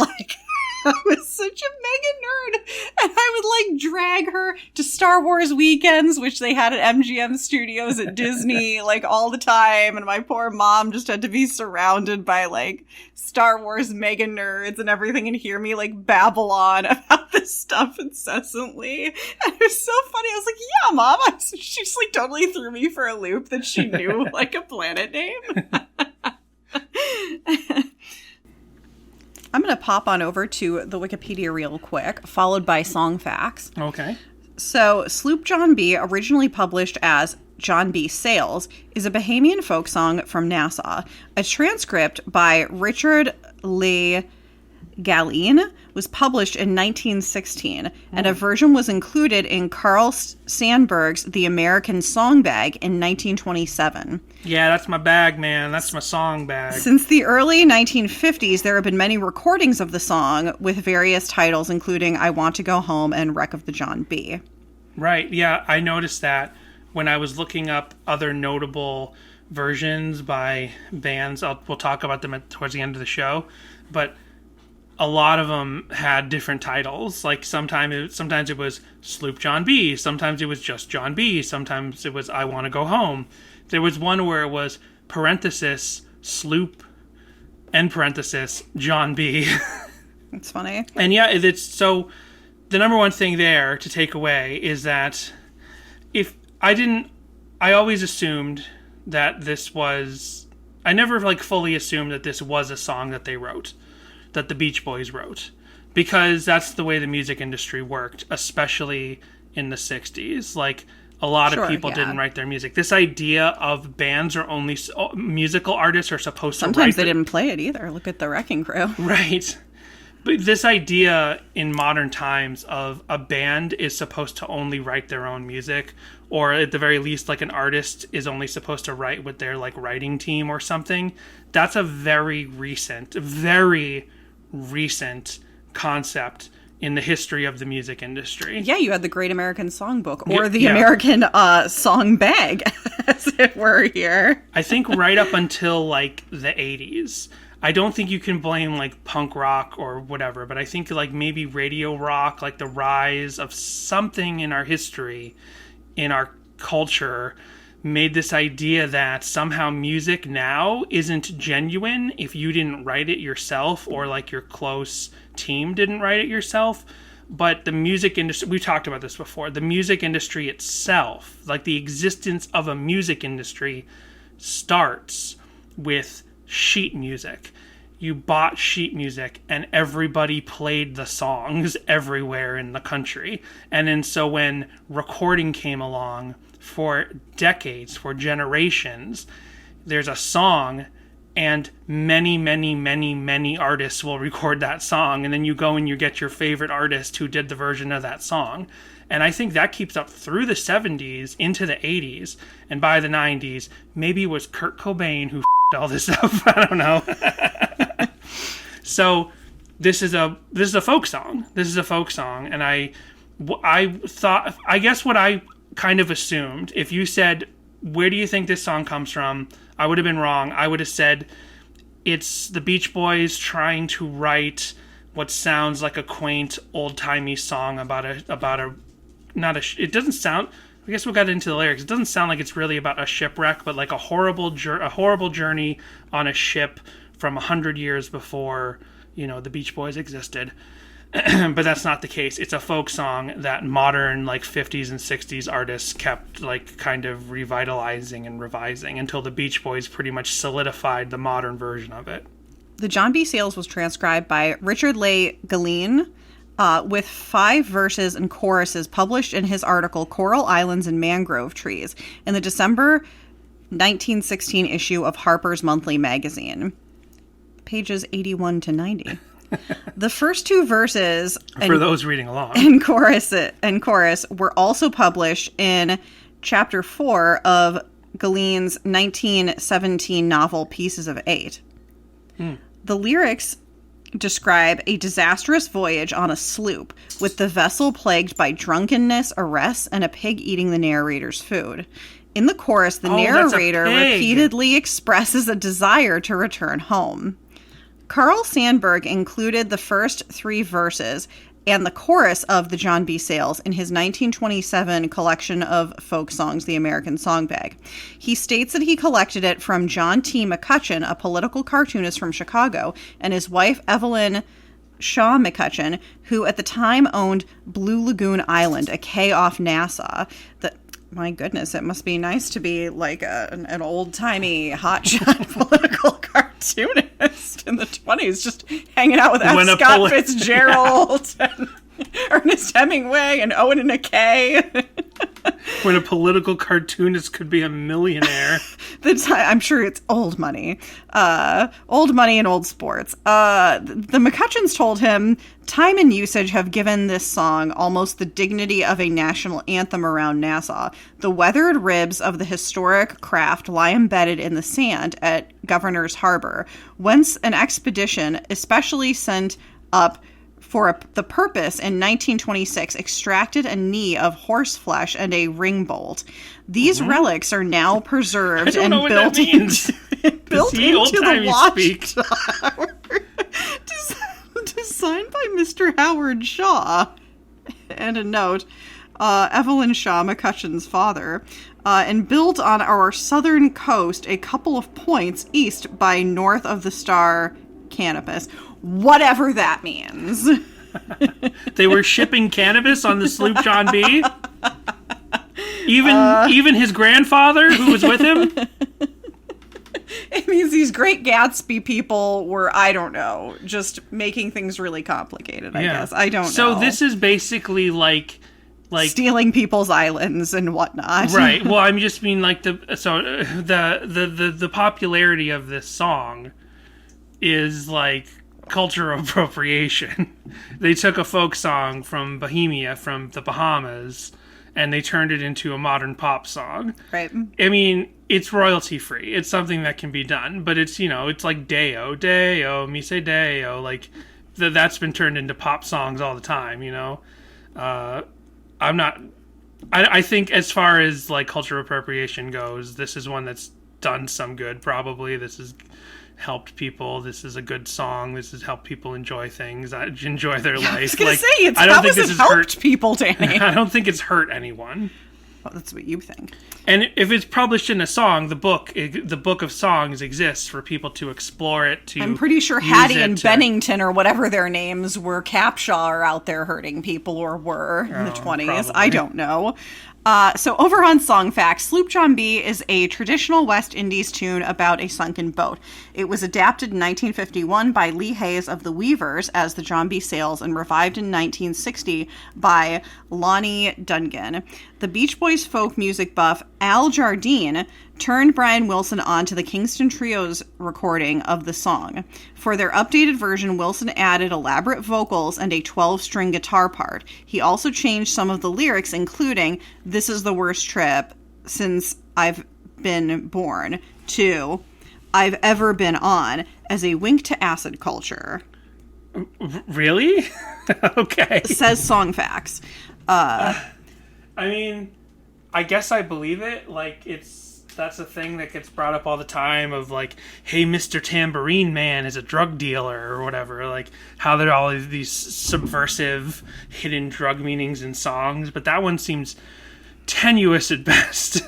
I was such a mega nerd, and I would drag her to Star Wars weekends, which they had at MGM Studios at Disney all the time, and my poor mom just had to be surrounded by Star Wars mega nerds and everything, and hear me babble on about this stuff incessantly. And it was so funny. I was like, "Yeah, Mom." She just totally threw me for a loop that she knew a planet name. I'm going to pop on over to the Wikipedia real quick, followed by song facts. Okay. So, Sloop John B, originally published as John B. Sales, is a Bahamian folk song from Nassau. A transcript by Richard Lee Galene was published in 1916, and a version was included in Carl Sandburg's The American Song Bag in 1927. Yeah, that's my bag, man. That's my song bag. Since the early 1950s, there have been many recordings of the song with various titles, including I Want to Go Home and Wreck of the John B. Right, yeah, I noticed that. when I was looking up other notable versions by bands, we'll talk about them towards the end of the show, but a lot of them had different titles. Like sometimes it was Sloop John B, sometimes it was just John B, sometimes it was I Want to Go Home. There was one where it was parenthesis Sloop end parenthesis John B. It's funny. And yeah, it's so the number one thing there to take away is that I always assumed that I never fully assumed that this was a song that they wrote, that the Beach Boys wrote, because that's the way the music industry worked, especially in the 60s. Like, a lot of people didn't write their music. This idea of bands are only musical artists are supposed to write. Sometimes they didn't play it either. Look at the Wrecking Crew. Right. But this idea in modern times of a band is supposed to only write their own music, or at the very least, like an artist is only supposed to write with their writing team or something. That's a very recent concept in the history of the music industry. Yeah, you had the Great American Songbook, or the American Song Bag, as it were here. I think right up until the 80s. I don't think you can blame punk rock or whatever, but I think maybe radio rock, the rise of something in our history, in our culture, made this idea that somehow music now isn't genuine if you didn't write it yourself or your close team didn't write it yourself. But the music industry, we've talked about this before, the music industry itself, the existence of a music industry starts with sheet music. You bought sheet music and everybody played the songs everywhere in the country. And then so when recording came along, for decades, for generations, there's a song and many artists will record that song, and then you go and you get your favorite artist who did the version of that song. And I think that keeps up through the 70s into the 80s, and by the 90s maybe it was Kurt Cobain who all this up. I don't know. So this is a folk song. And I guess what I kind of assumed, if you said, where do you think this song comes from, I would have been wrong. I would have said it's the Beach Boys trying to write what sounds like a quaint old-timey song about a it doesn't sound, I guess we'll get into the lyrics. It doesn't sound like it's really about a shipwreck, but a horrible journey on a ship from 100 years before, the Beach Boys existed. But that's not the case. It's a folk song that modern 50s and 60s artists kept kind of revitalizing and revising until the Beach Boys pretty much solidified the modern version of it. The John B. Sales was transcribed by Richard Le Gallienne, with 5 verses and choruses published in his article Coral Islands and Mangrove Trees in the December 1916 issue of Harper's Monthly magazine, pages 81 to 90. The first 2 verses, for those reading along, and chorus were also published in chapter 4 of Gallienne's 1917 novel Pieces of 8. The lyrics describe a disastrous voyage on a sloop, with the vessel plagued by drunkenness, arrests, and a pig eating the narrator's food. In the chorus, the narrator repeatedly expresses a desire to return home. Carl Sandburg included the first 3 verses and the chorus of the John B. Sales in his 1927 collection of folk songs, The American Song Bag. He states that he collected it from John T. McCutcheon, a political cartoonist from Chicago, and his wife Evelyn Shaw McCutcheon, who at the time owned Blue Lagoon Island, a cay off Nassau. My goodness, it must be nice to be an old-timey, hotshot political cartoonist in the 20s, just hanging out with F. Scott Fitzgerald and Ernest Hemingway and Owen and a K. When a political cartoonist could be a millionaire. I'm sure it's old money. Old money and old sports. The McCutcheons told him, time and usage have given this song almost the dignity of a national anthem around Nassau. The weathered ribs of the historic craft lie embedded in the sand at Governor's Harbor, whence an expedition, especially sent up for the purpose, in 1926, extracted a knee of horse flesh and a ring bolt. These relics are now preserved and built into the watchtower. Designed by Mr. Howard Shaw. And a note, Evelyn Shaw, McCutcheon's father, and built on our southern coast a couple of points east by north of the star cannabis. Whatever that means. They were shipping cannabis on the Sloop John B? Even his grandfather, who was with him? It means these great Gatsby people were, I don't know, just making things really complicated, I guess. I don't know. So this is basically like stealing people's islands and whatnot. Right. Well, I just mean like the popularity of this song is like cultural appropriation. They took a folk song from Bohemia, from the Bahamas, and they turned it into a modern pop song. Right. I mean, it's royalty free. It's something that can be done, but it's, it's like Deo, Deo, mi se Deo, like that's been turned into pop songs all the time, I think as far as like cultural appropriation goes, this is one that's done some good, probably. This has helped people. This is a good song. This has helped people enjoy things, enjoy their life. I was going to say, I don't think this has helped people, Danny. I don't think it's hurt anyone. Well, that's what you think. And if it's published in a song, the book of songs exists for people to explore it. I'm pretty sure Hattie and Bennington, or whatever their names were, Capshaw, are out there hurting people, or were in the 20s. Probably. I don't know. So over on Song Facts, Sloop John B is a traditional West Indies tune about a sunken boat. It was adapted in 1951 by Lee Hayes of the Weavers as the John B. Sails, and revived in 1960 by Lonnie Dungan. The Beach Boys folk music buff Al Jardine turned Brian Wilson on to the Kingston Trio's recording of the song. For their updated version, Wilson added elaborate vocals and a 12-string guitar part. He also changed some of the lyrics, including "This is the worst trip since I've been born" to "I've ever been on," as a wink to acid culture. Really? Okay. Says Song Facts. I mean, I guess I believe it. Like, that's a thing that gets brought up all the time of like, hey, Mr. Tambourine Man is a drug dealer or whatever. Like, how there are all of these subversive hidden drug meanings in songs. But that one seems tenuous at best.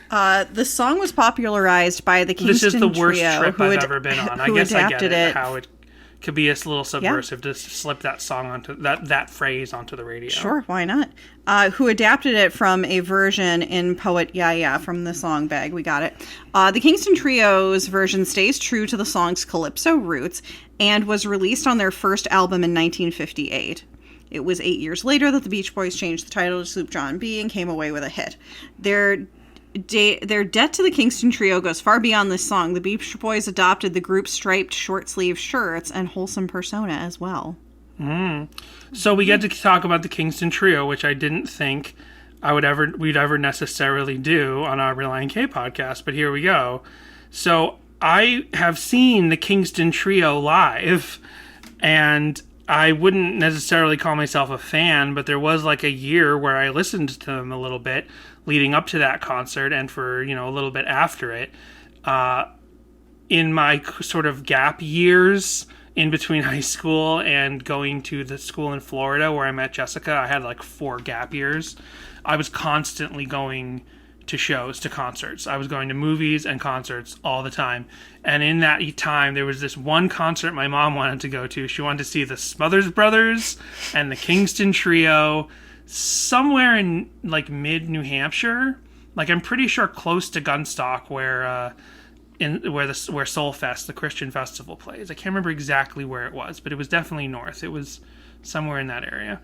The song was popularized by the Kingston Trio. This is the worst trip I've ever been on. I guess I get it, how it could be a little subversive to slip that song onto that phrase onto the radio. Sure, why not? Who adapted it from a version in Poet Yeah from the song Bag. We got it. The Kingston Trio's version stays true to the song's calypso roots and was released on their first album in 1958. It was 8 years later that the Beach Boys changed the title to Sloop John B and came away with a hit. Their debt to the Kingston Trio goes far beyond this song. The Beach Boys adopted the group's striped short-sleeve shirts and wholesome persona as well. So we get to talk about the Kingston Trio, which I didn't think we'd ever necessarily do on our Relient K podcast, but here we go. So I have seen the Kingston Trio live, and I wouldn't necessarily call myself a fan, but there was like a year where I listened to them a little bit leading up to that concert, and for, a little bit after it. In my sort of gap years in between high school and going to the school in Florida where I met Jessica, I had like 4 gap years. I was constantly going to shows, to concerts. I was going to movies and concerts all the time. And in that time, there was this one concert my mom wanted to go to. She wanted to see the Smothers Brothers and the Kingston Trio somewhere in like mid New Hampshire. Like, I'm pretty sure close to Gunstock, where Soul Fest, the Christian festival, plays. I can't remember exactly where it was, but it was definitely north. It was somewhere in that area.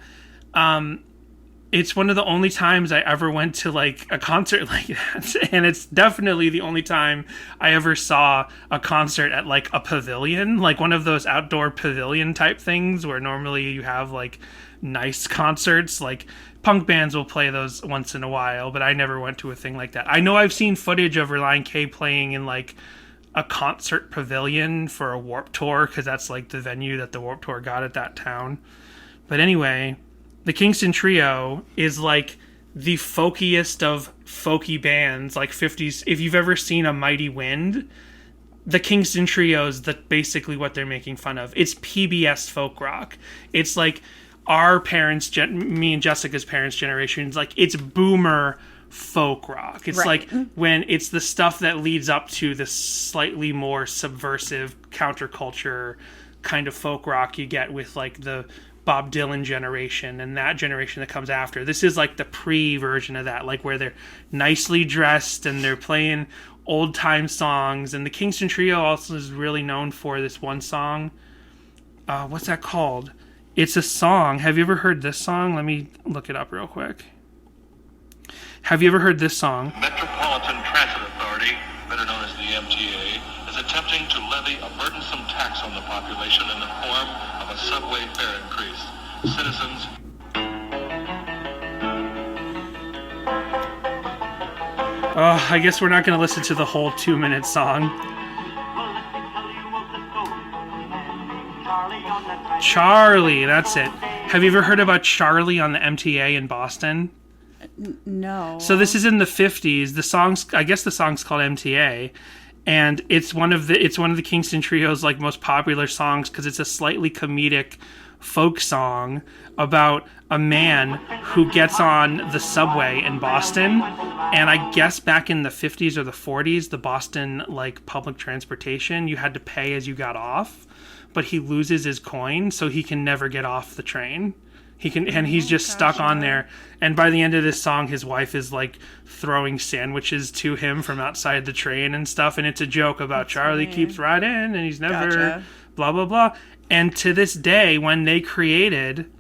It's one of the only times I ever went to like a concert like that, and it's definitely the only time I ever saw a concert at like a pavilion, like one of those outdoor pavilion type things where normally you have like nice concerts. Like, punk bands will play those once in a while, but I never went to a thing like that. I know I've seen footage of Relient K playing in like a concert pavilion for a Warped Tour, because that's like the venue that the Warped Tour got at that town. But anyway, the Kingston Trio is like the folkiest of folky bands, like 50s. If you've ever seen A Mighty Wind, the Kingston Trio is basically what they're making fun of. It's PBS folk rock. It's like our parents, me and Jessica's parents' generations, like it's boomer folk rock. It's like when it's the stuff that leads up to the slightly more subversive counterculture kind of folk rock you get with like the Bob Dylan generation and that generation that comes after. This is like the pre-version of that, like where they're nicely dressed and they're playing old time songs. And the Kingston Trio also is really known for this one song. What's that called? It's a song. Have you ever heard this song? Let me look it up real quick. Have you ever heard this song? Metropolitan Transit Authority, better known as the MTA, is attempting to levy a burdensome tax on the population in the form of a subway fare increase. Citizens... Oh, I guess we're not going to listen to the whole 2-minute song. Charlie, that's it. Have you ever heard about Charlie on the MTA in Boston? No. So this is in the 50s. I guess the song's called MTA, and it's one of the Kingston Trio's like most popular songs because it's a slightly comedic folk song about a man who gets on the subway in Boston. And I guess back in the 50s or the 40s, the Boston like public transportation, you had to pay as you got off, but he loses his coin, so he can never get off the train. He's just stuck on there. And by the end of this song, his wife is like throwing sandwiches to him from outside the train and stuff. And it's a joke about Charlie keeps riding and he's never blah, blah, blah. And to this day, when they created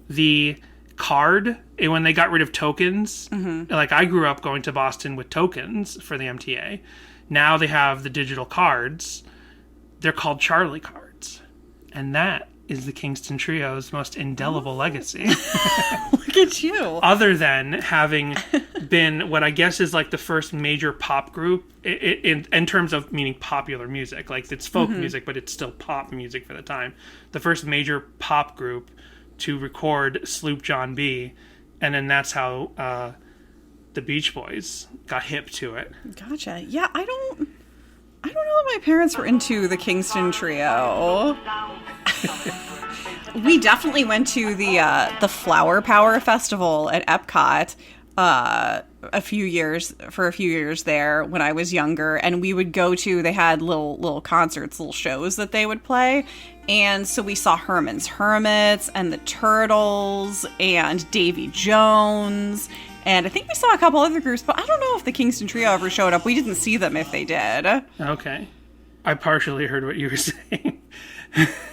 the card, when they got rid of tokens, like I grew up going to Boston with tokens for the MTA. Now they have the digital cards. They're called Charlie cards. And that is the Kingston Trio's most indelible legacy. Look at you. Other than having been what I guess is like the first major pop group in terms of meaning popular music. Like it's folk music, but it's still pop music for the time. The first major pop group to record Sloop John B. And then that's how the Beach Boys got hip to it. Gotcha. Yeah, I don't know if my parents were into the Kingston Trio. We definitely went to the Flower Power Festival at Epcot a few years there when I was younger, and we would go to, they had little concerts, little shows that they would play. And so we saw Herman's Hermits and the Turtles and Davy Jones. And I think we saw a couple other groups, but I don't know if the Kingston Trio ever showed up. We didn't see them if they did. Okay. I partially heard what you were saying.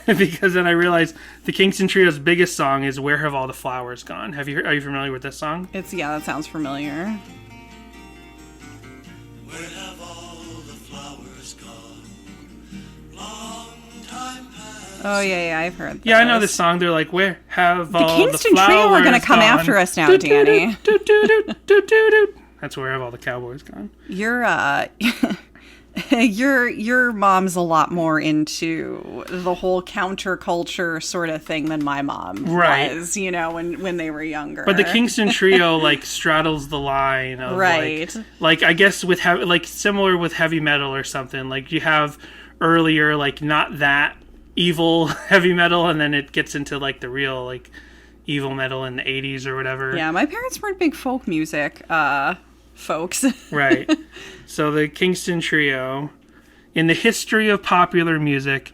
Because then I realized the Kingston Trio's biggest song is Where Have All the Flowers Gone? Are you familiar with this song? Yeah, that sounds familiar. Where have all the flowers gone? Long time past. Oh, yeah, I've heard that. Yeah, I know this song. They're like, where have all the flowers Kingston Trio are going to come after us now, Danny. That's Where Have All the Cowboys Gone. Your mom's a lot more into the whole counterculture sort of thing than my mom was, when they were younger. But the Kingston Trio like straddles the line of like I guess with similar with heavy metal or something. Like you have earlier like not that evil heavy metal, and then it gets into like the real like evil metal in the 80s or whatever. Yeah, my parents weren't big folk music folks. Right. So the Kingston Trio, in the history of popular music,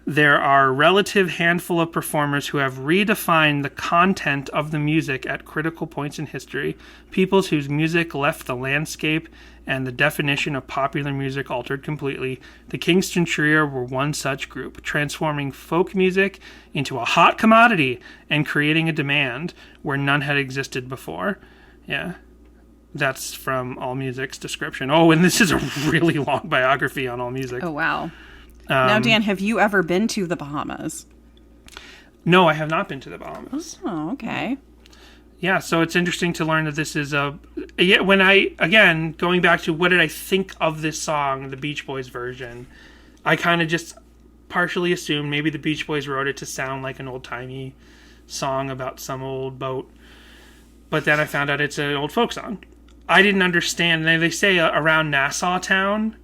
there are a relative handful of performers who have redefined the content of the music at critical points in history, peoples whose music left the landscape and the definition of popular music altered completely. The Kingston Trio were one such group, transforming folk music into a hot commodity and creating a demand where none had existed before. Yeah. That's from AllMusic's description. Oh, and this is a really long biography on AllMusic. Oh, wow. Now, Dan, have you ever been to the Bahamas? No, I have not been to the Bahamas. Oh, okay. Yeah, so it's interesting to learn that this is when again, going back to what did I think of this song, the Beach Boys version, I kind of just partially assumed maybe the Beach Boys wrote it to sound like an old-timey song about some old boat. But then I found out it's an old folk song. I didn't understand. They say around Nassau town,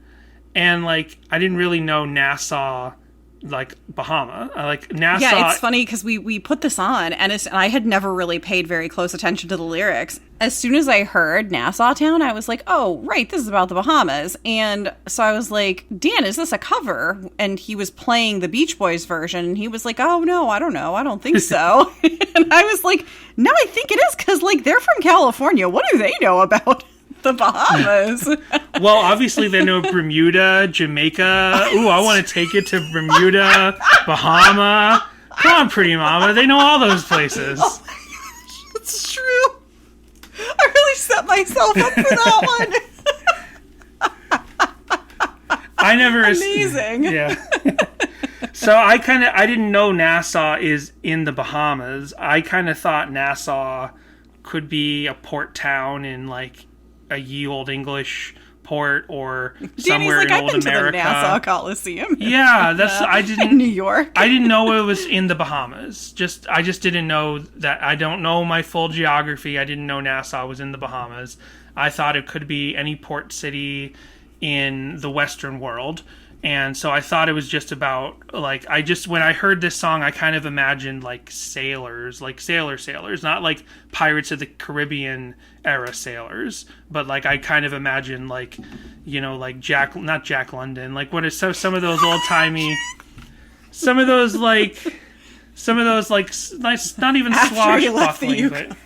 and like I didn't really know Nassau, like Bahama, like Nassau. Yeah, it's funny because we put this on, and I had never really paid very close attention to the lyrics. As soon as I heard Nassau Town, I was like, oh, right, this is about the Bahamas. And so I was like, Dan, is this a cover? And he was playing the Beach Boys version, and he was like, oh, no, I don't know. I don't think so. And I was like, no, I think it is, because, like, they're from California. What do they know about the Bahamas? Well, obviously they know Bermuda, Jamaica. Ooh, I want to take it to Bermuda, Bahama. Come on, pretty mama. They know all those places. Oh my gosh, it's true. I really set myself up for that one. I never... Amazing. Yeah. So I didn't know Nassau is in the Bahamas. I kind of thought Nassau could be a port town in, like, a ye old English port or somewhere in old America. To the Nassau Coliseum. Yeah, I didn't in New York. I didn't know it was in the Bahamas. I just didn't know that. I don't know my full geography. I didn't know Nassau was in the Bahamas. I thought it could be any port city in the Western world. And so I thought it was just about, like, when I heard this song, I kind of imagined, like, sailors, like sailors, not like Pirates of the Caribbean era sailors, but, like, I kind of imagined, like, you know, like not Jack London, like, what is some of those old-timey, some of those, like, not even swashbuckling, but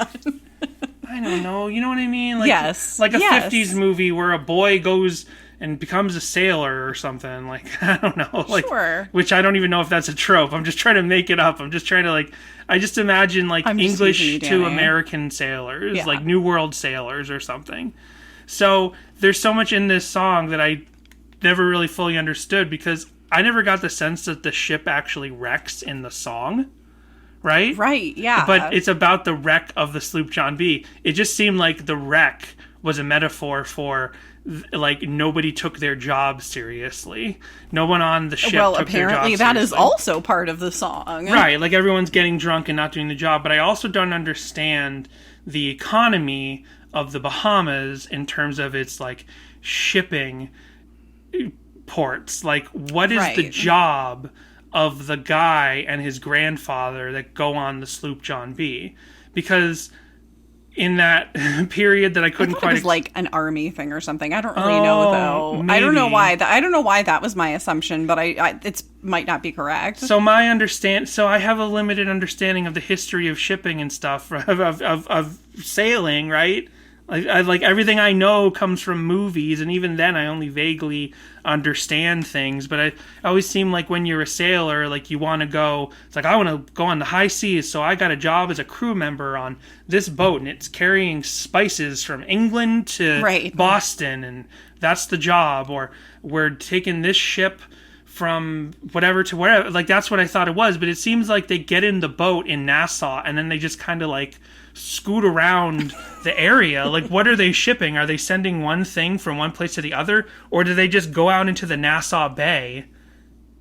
I don't know, you know what I mean? Like, yes. Like a 50s movie where a boy goes and becomes a sailor or something, like, I don't know, like, sure. Which I don't even know if that's a trope. I'm just trying to make it up. I'm just trying to, like, I just imagine, like, English to American sailors, yeah. like New World sailors or something. So there's so much in this song that I never really fully understood, because I never got the sense that the ship actually wrecks in the song. Right? Right, yeah. But it's about the wreck of the Sloop John B. It just seemed like the wreck was a metaphor for, like, nobody took their job seriously. No one on the ship took their job seriously. Well, apparently that is also part of the song. Right, like everyone's getting drunk and not doing the job. But I also don't understand the economy of the Bahamas in terms of its, like, shipping ports. Like, what is the job of the guy and his grandfather that go on the Sloop John B? Because in that period that I couldn't quite... It was like an army thing or something. I don't really know, though. Maybe. I don't know why. I don't know why that was my assumption, but it might not be correct. So I have a limited understanding of the history of shipping and stuff, of sailing, right? Like everything I know comes from movies, and even then I only vaguely understand things. But I always seem like when you're a sailor, like you want to go. It's like, I want to go on the high seas, so I got a job as a crew member on this boat, and it's carrying spices from England to Boston, and that's the job. Or we're taking this ship from whatever to wherever. Like, that's what I thought it was. But it seems like they get in the boat in Nassau, and then they just kind of like scoot around the area. Like, what are they shipping? Are they sending one thing from one place to the other? Or do they just go out into the Nassau Bay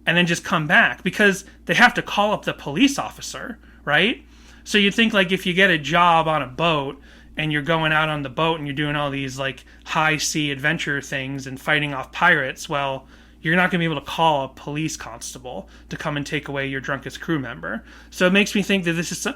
and then just come back? Because they have to call up the police officer, right? So you'd think, like, if you get a job on a boat and you're going out on the boat and you're doing all these, like, high sea adventure things and fighting off pirates, well, you're not going to be able to call a police constable to come and take away your drunkest crew member. So it makes me think that this is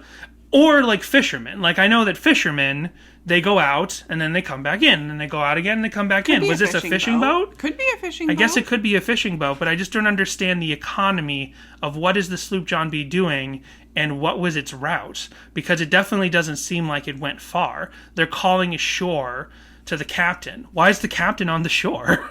or like fishermen. Like, I know that fishermen, they go out and then they come back in, and they go out again and they come back in. Was this a fishing boat? Could be a fishing boat. I guess it could be a fishing boat, but I just don't understand the economy of what is the Sloop John B doing and what was its route, because it definitely doesn't seem like it went far. They're calling ashore to the captain. Why is the captain on the shore?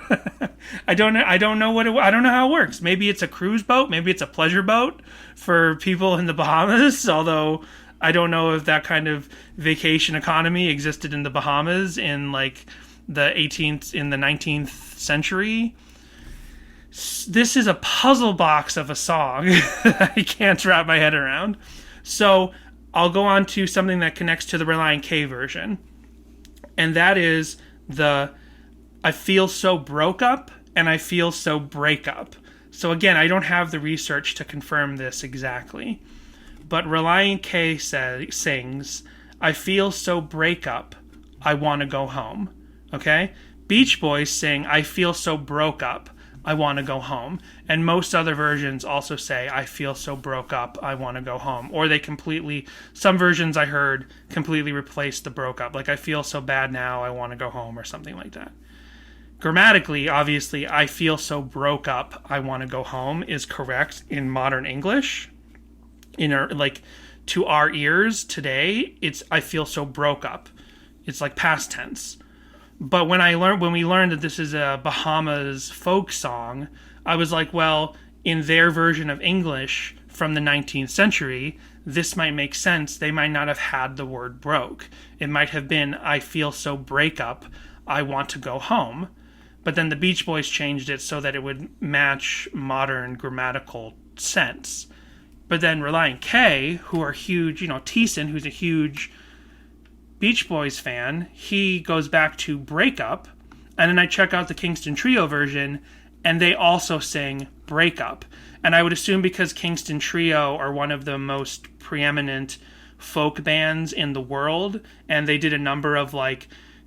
I don't know how it works. Maybe it's a cruise boat. Maybe it's a pleasure boat for people in the Bahamas. Although I don't know if that kind of vacation economy existed in the Bahamas in like the 19th century. This is a puzzle box of a song that I can't wrap my head around. So I'll go on to something that connects to the Relient K version. And that is the I feel so broke up and I feel so break up. So again, I don't have the research to confirm this exactly. But Relient K sings, I feel so break up, I want to go home. Okay? Beach Boys sing, I feel so broke up, I want to go home. And most other versions also say, I feel so broke up, I want to go home. Or they some versions I heard completely replace the broke up. Like, I feel so bad now, I want to go home, or something like that. Grammatically, obviously, I feel so broke up, I want to go home is correct in modern English. To our ears today, it's I feel so broke up. It's like past tense. But when we learned that this is a Bahamas folk song, I was like, well, in their version of English from the 19th century, this might make sense. They might not have had the word broke. It might have been, I feel so break up, I want to go home. But then the Beach Boys changed it so that it would match modern grammatical sense. But then Relient K, who are huge, Thiessen, who's a huge Beach Boys fan, he goes back to break up. And then I check out the Kingston Trio version, and they also sing break up. And I would assume because Kingston Trio are one of the most preeminent folk bands in the world, and they did a number of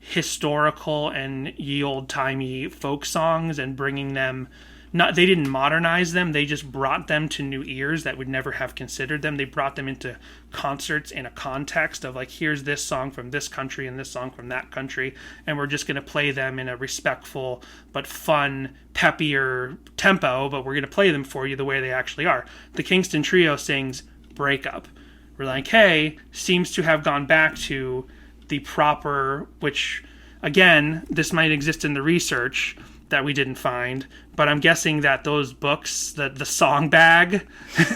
historical and ye old timey folk songs and bringing them, they didn't modernize them, they just brought them to new ears that would never have considered them. They brought them into concerts in a context of here's this song from this country and this song from that country, and we're just going to play them in a respectful but fun, peppier tempo, but we're going to play them for you the way they actually are. The Kingston Trio sings break up. Relient K seems to have gone back to the proper, which again, this might exist in the research that we didn't find, but I'm guessing that those books, the song bag,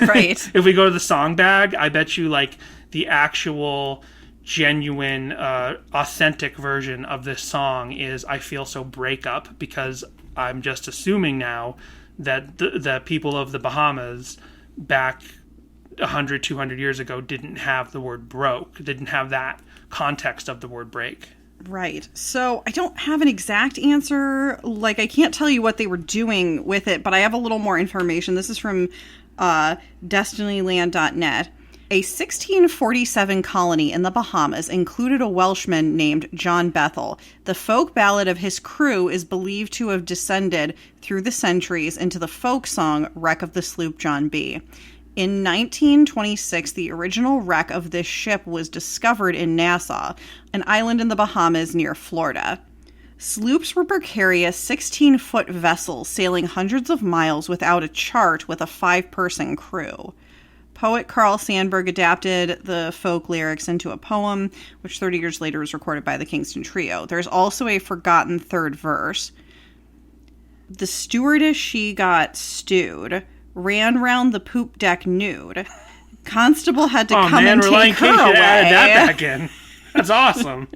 right? If we go to the song bag, I bet you the actual genuine authentic version of this song is I feel so break up, because I'm just assuming now that the people of the Bahamas back 100, 200 years ago didn't have the word broke, didn't have that context of the word break. Right. So I don't have an exact answer. I can't tell you what they were doing with it, but I have a little more information. This is from destinyland.net. A 1647 colony in the Bahamas included a Welshman named John Bethel. The folk ballad of his crew is believed to have descended through the centuries into the folk song Wreck of the Sloop John B. In 1926, the original wreck of this ship was discovered in Nassau, an island in the Bahamas near Florida. Sloops were precarious 16-foot vessels sailing hundreds of miles without a chart with a 5-person crew. Poet Carl Sandburg adapted the folk lyrics into a poem, which 30 years later was recorded by the Kingston Trio. There's also a forgotten third verse. The stewardess she got stewed, ran round the poop deck nude. Constable had to come and take her away. Added that back in. That's awesome.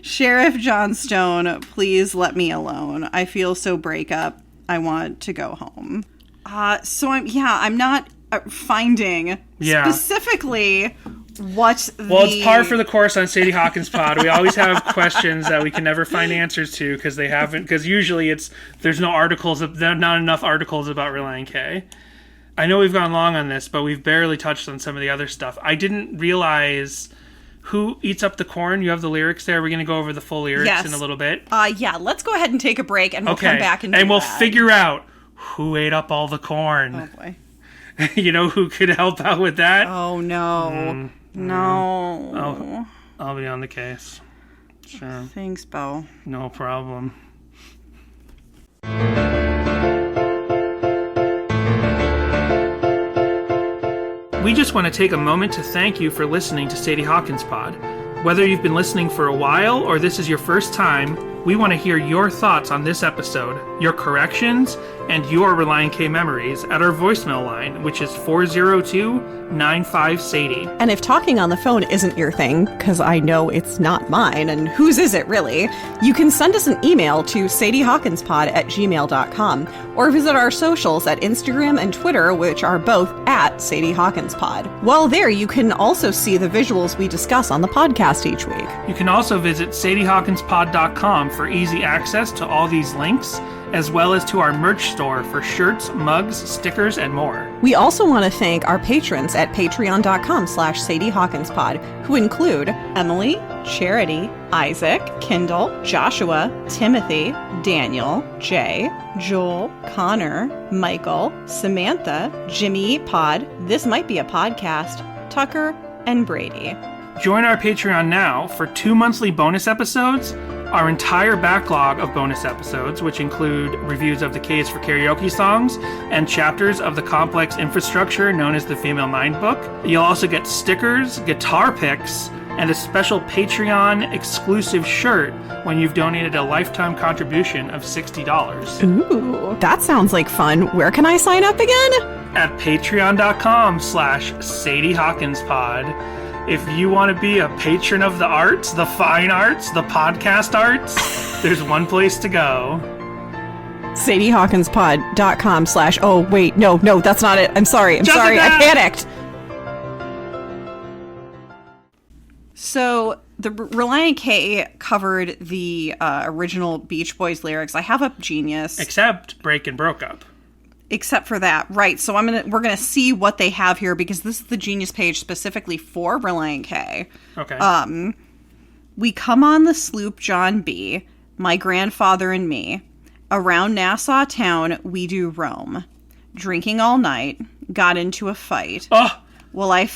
Sheriff Johnstone, please let me alone. I feel so break up. I want to go home. I'm not finding specifically what it's par for the course on Sadie Hawkins Pod. We always have questions that we can never find answers to because usually there's not enough articles about Relient K. I know we've gone long on this, but we've barely touched on some of the other stuff. I didn't realize who eats up the corn. You have the lyrics there. We're going to go over the full lyrics in a little bit. Let's go ahead and take a break, and we'll come back and we'll figure out who ate up all the corn. Oh, boy. You know who could help out with that? Oh, no. No. I'll be on the case. Sure. Thanks, Bo. No problem. We just want to take a moment to thank you for listening to Sadie Hawkins Pod. Whether you've been listening for a while or this is your first time, we want to hear your thoughts on this episode. your corrections, and your Relient K memories at our voicemail line, which is 402-95-SADIE. And if talking on the phone isn't your thing, because I know it's not mine, and whose is it really, you can send us an email to sadiehawkinspod@gmail.com, or visit our socials at Instagram and Twitter, which are both at sadiehawkinspod. While there, you can also see the visuals we discuss on the podcast each week. You can also visit sadiehawkinspod.com for easy access to all these links, as well as to our merch store for shirts, mugs, stickers, and more. We also want to thank our patrons at patreon.com/sadiehawkinspod, who include Emily, Charity, Isaac, Kendall, Joshua, Timothy, Daniel, Jay, Joel, Connor, Michael, Samantha, Jimmy Pod, This Might Be a Podcast, Tucker, and Brady. Join our Patreon now for 2 monthly bonus episodes, our entire backlog of bonus episodes, which include reviews of the K's for Karaoke songs and chapters of the complex infrastructure known as the Female Mind book. You'll also get stickers, guitar picks, and a special Patreon exclusive shirt when you've donated a lifetime contribution of $60. Ooh, that sounds like fun. Where can I sign up again? At patreon.com/SadieHawkinspod. If you want to be a patron of the arts, the fine arts, the podcast arts, there's one place to go. SadieHawkinspod.com/ oh, wait, no, that's not it. I'm sorry, Jessica! I panicked. So, the Relient K covered the original Beach Boys lyrics. I have a Genius. Except Break and Broke Up. Except for that, right? So we're gonna see what they have here, because this is the Genius page specifically for Relient K. Okay. We come on the Sloop John B, my grandfather and me. Around Nassau town we do roam. Drinking all night, got into a fight. Oh, well, I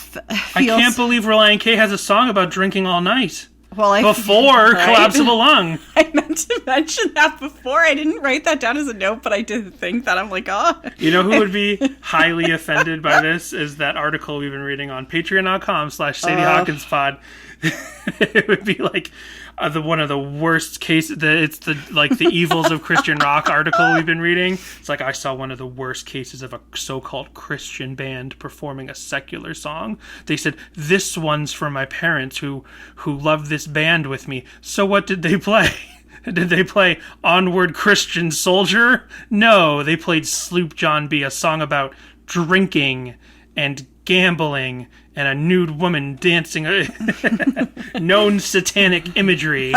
can't believe Relient K has a song about drinking all night. Well, before right? Collapse of a Lung. I meant to mention that before. I didn't write that down as a note, but I did think that. I'm like, oh. You know who would be highly offended by this is that article we've been reading on patreon.com/SadieHawkinspod. It would be like one of the worst cases. It's the evils of Christian rock article we've been reading. It's like, I saw one of the worst cases of a so-called Christian band performing a secular song. They said, this one's for my parents who love this band with me. So what did they play? Did they play Onward Christian Soldier? No, they played Sloop John B, a song about drinking and gambling and a nude woman dancing. Known satanic imagery.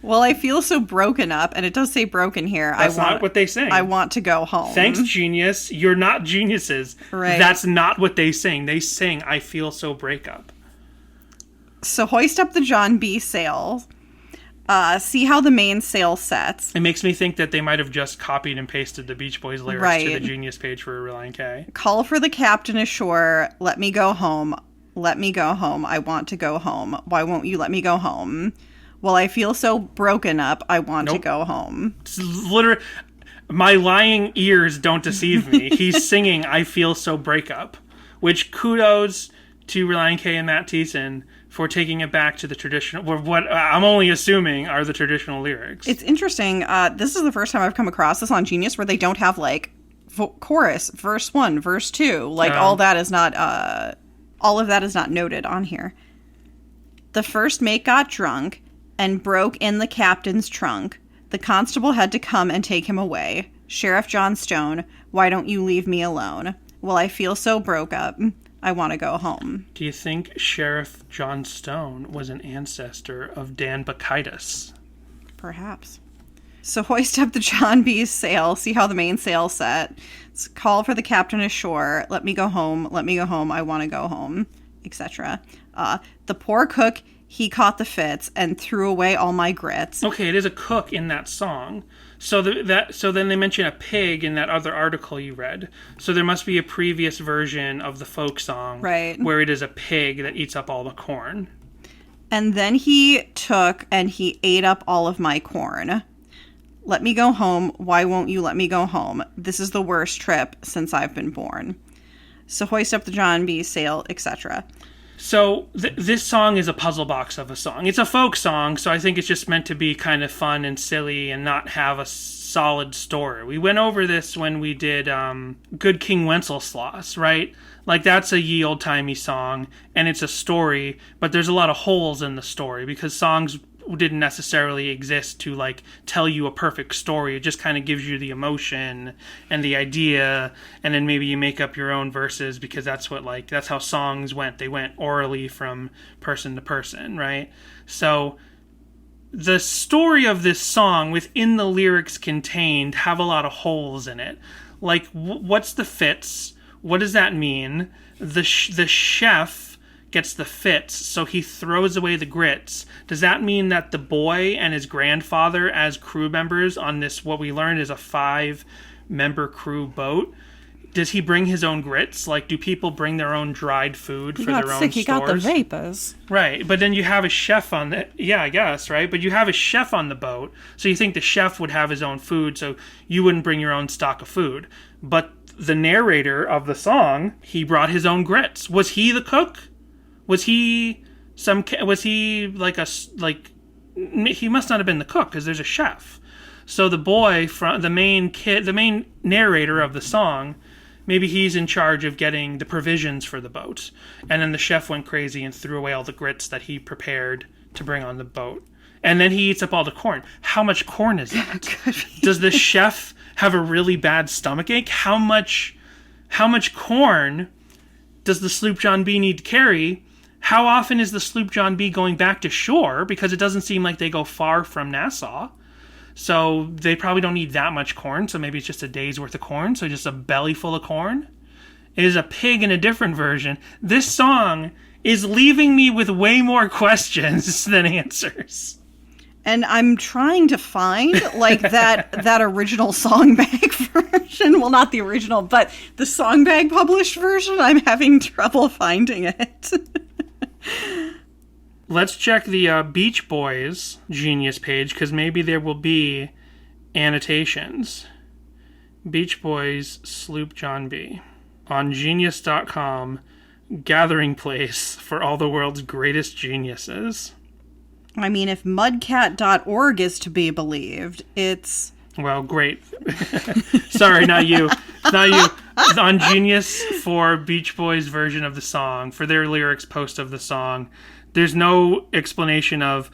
Well, I feel so broken up, and it does say broken here. That's not what they sing. I want to go home. Thanks, genius. You're not geniuses. Right. That's not what they sing. They sing, I feel so breakup. So hoist up the John B sail. See how the mainsail sets. It makes me think that they might have just copied and pasted the Beach Boys lyrics to the Genius page for Relient K. Call for the captain ashore. Let me go home. Let me go home. I want to go home. Why won't you let me go home? Well, I feel so broken up. I want to go home. It's literally, my lying ears don't deceive me. He's singing I feel so breakup, which kudos to Relient K and Matt Thiessen for taking it back to the traditional, what I'm only assuming are the traditional lyrics. It's interesting. This is the first time I've come across this on Genius where they don't have like chorus, verse 1, verse 2. Like all of that is not noted on here. The first mate got drunk and broke in the captain's trunk. The constable had to come and take him away. Sheriff John Stone, why don't you leave me alone? Well, I feel so broke up. I want to go home. Do you think Sheriff John Stone was an ancestor of Dan Bacchitis? Perhaps. So hoist up the John B's sail. See how the mainsail set. Let's call for the captain ashore. Let me go home. Let me go home. I want to go home, etc. The poor cook, he caught the fits and threw away all my grits. Okay, it is a cook in that song. So then they mention a pig in that other article you read. So there must be a previous version of the folk song, right, where it is a pig that eats up all the corn. And then he took and he ate up all of my corn. Let me go home. Why won't you let me go home? This is the worst trip since I've been born. So hoist up the John B sail, etc. So this song is a puzzle box of a song. It's a folk song, so I think it's just meant to be kind of fun and silly and not have a solid story. We went over this when we did Good King Wenceslas, right? Like, that's a ye old-timey song, and it's a story, but there's a lot of holes in the story because songs didn't necessarily exist to, like, tell you a perfect story. It just kind of gives you the emotion and the idea, and then maybe you make up your own verses because that's how songs went. They went orally from person to person, right? So the story of this song within the lyrics contained have a lot of holes in it. Like, what's the fits? What does that mean? The chef gets the fits, so he throws away the grits. Does that mean that the boy and his grandfather as crew members on this, what we learned is a 5-member crew boat, does he bring his own grits? Like, do people bring their own dried food for their own stores? He got the vapors. Right, but then you have a chef on the... Yeah, I guess, right? But you have a chef on the boat, so you think the chef would have his own food, so you wouldn't bring your own stock of food. But the narrator of the song, he brought his own grits. Was he the cook? Was he he must not have been the cook because there's a chef. So the boy from the main narrator of the song, maybe he's in charge of getting the provisions for the boat. And then the chef went crazy and threw away all the grits that he prepared to bring on the boat. And then he eats up all the corn. How much corn is that? Does the chef have a really bad stomachache? How much corn does the Sloop John B need to carry? How often is the Sloop John B going back to shore? Because it doesn't seem like they go far from Nassau. So they probably don't need that much corn. So maybe it's just a day's worth of corn. So just a belly full of corn. It is a pig in a different version. This song is leaving me with way more questions than answers. And I'm trying to find, like, that original Songbag version. Well, not the original, but the Songbag published version. I'm having trouble finding it. Let's check the Beach Boys Genius page, because maybe there will be annotations. Beach Boys Sloop John B. On Genius.com, gathering place for all the world's greatest geniuses. I mean, if mudcat.org is to be believed, it's... Well, great. Sorry, not you. Not you. On Genius for Beach Boys' version of the song, for their lyrics post of the song, there's no explanation of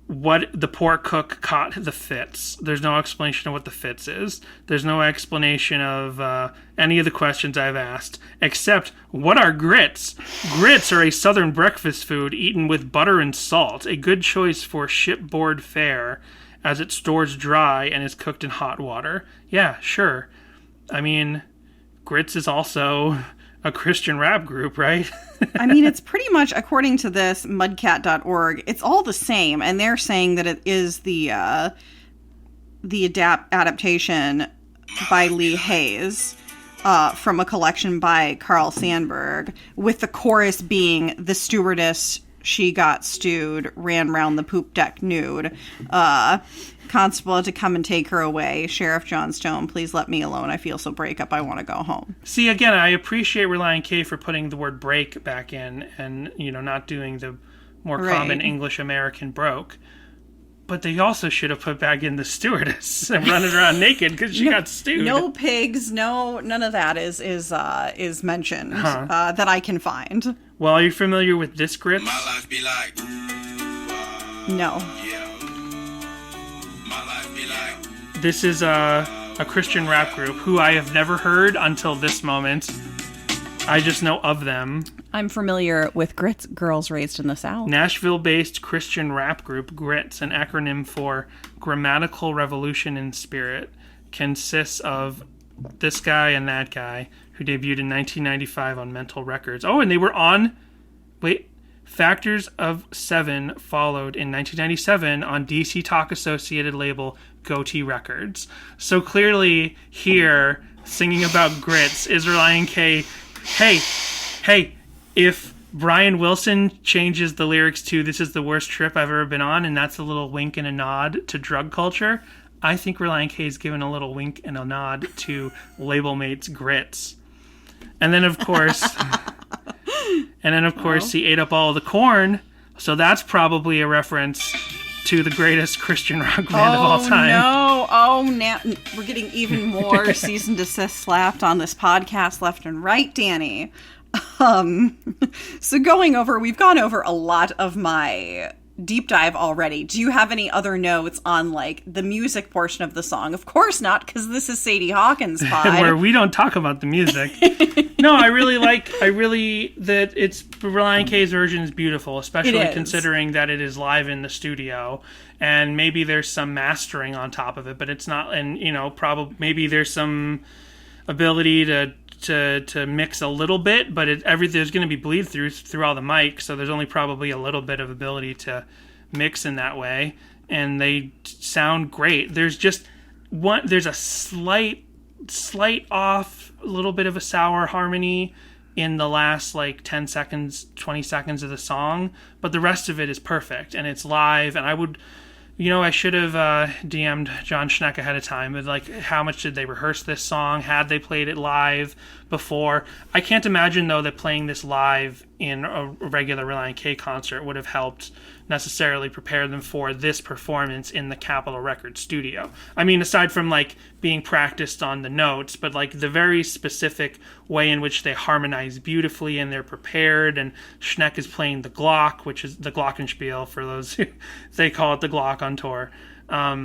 what the poor cook caught the fits. There's no explanation of what the fits is. There's no explanation of any of the questions I've asked, except, what are grits? Grits are a southern breakfast food eaten with butter and salt, a good choice for shipboard fare, as it stores dry and is cooked in hot water. Yeah, sure. I mean, grits is also a Christian rap group, right? I mean, it's pretty much, according to this, mudcat.org, it's all the same. And they're saying that it is the adaptation by Lee Hayes from a collection by Carl Sandburg, with the chorus being, the stewardess, she got stewed, ran round the poop deck nude. Constable to come and take her away. Sheriff Johnstone, please let me alone. I feel so break up. I want to go home. See, again, I appreciate Relient K for putting the word break back in and, not doing the more common English American broke. But they also should have put back in the stewardess and running around naked because she got stewed. No pigs, none of that is mentioned that I can find. Well, are you familiar with this grits? My life be like, no. This is a Christian rap group who I have never heard until this moment. I just know of them. I'm familiar with Grits, Girls Raised in the South. Nashville-based Christian rap group Grits, an acronym for Grammatical Revolution in Spirit, consists of this guy and that guy who debuted in 1995 on Mental Records. Oh, and they were on... Factors of 7 followed in 1997 on DC Talk Associated label Goatee Records. So clearly here, singing about grits, is Relient K. Hey, if Brian Wilson changes the lyrics to "This is the worst trip I've ever been on," and that's a little wink and a nod to drug culture, I think Relient K is giving a little wink and a nod to label mates Grits. And then, of course... And then, of course, he ate up all the corn. So that's probably a reference to the greatest Christian rock band of all time. No. Oh, now we're getting even more cease and desist slapped on this podcast left and right, Danny. So we've gone over a lot of my deep dive already. Do you have any other notes on like the music portion of the song? Of course not, because this is Sadie Hawkins' pod. Where we don't talk about the music. No, I really that it's Relient K's version is beautiful, especially considering that it is live in the studio, and maybe there's some mastering on top of it, but it's not, and probably maybe there's some ability to mix a little bit, but there's going to be bleed through all the mics, so there's only probably a little bit of ability to mix in that way, and they sound great. There's a slight off, a little bit of a sour harmony in the last like 10 seconds, 20 seconds of the song, but the rest of it is perfect, and it's live, and I should have DM'd John Schneck ahead of time, but like, how much did they rehearse this song? Had they played it live before? I can't imagine, though, that playing this live in a regular Relient K concert would have helped necessarily prepare them for this performance in the Capitol Records studio. I mean, aside from like being practiced on the notes, but like the very specific way in which they harmonize beautifully and they're prepared, and Schneck is playing the Glock, which is the Glockenspiel for those who they call it the Glock on tour. I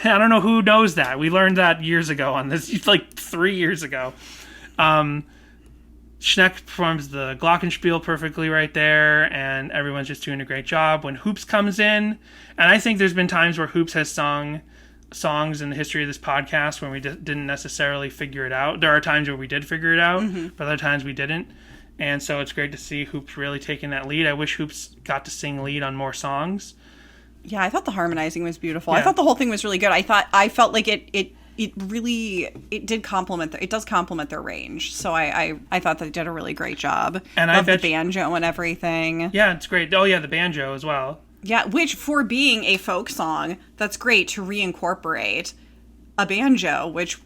don't know who knows that. We learned that years ago on this, like 3 years ago. Schneck performs the Glockenspiel perfectly right there, and everyone's just doing a great job. When Hoops comes in, and I think there's been times where Hoops has sung songs in the history of this podcast when we didn't necessarily figure it out. There are times where we did figure it out, but other times we didn't. And so it's great to see Hoops really taking that lead. I wish Hoops got to sing lead on more songs. Yeah, I thought the harmonizing was beautiful. Yeah. I thought the whole thing was really good. I felt like it does complement their range. So I thought they did a really great job. And I love the banjo and everything. Yeah, it's great. Oh yeah, the banjo as well. Yeah, which for being a folk song, that's great to reincorporate a banjo, which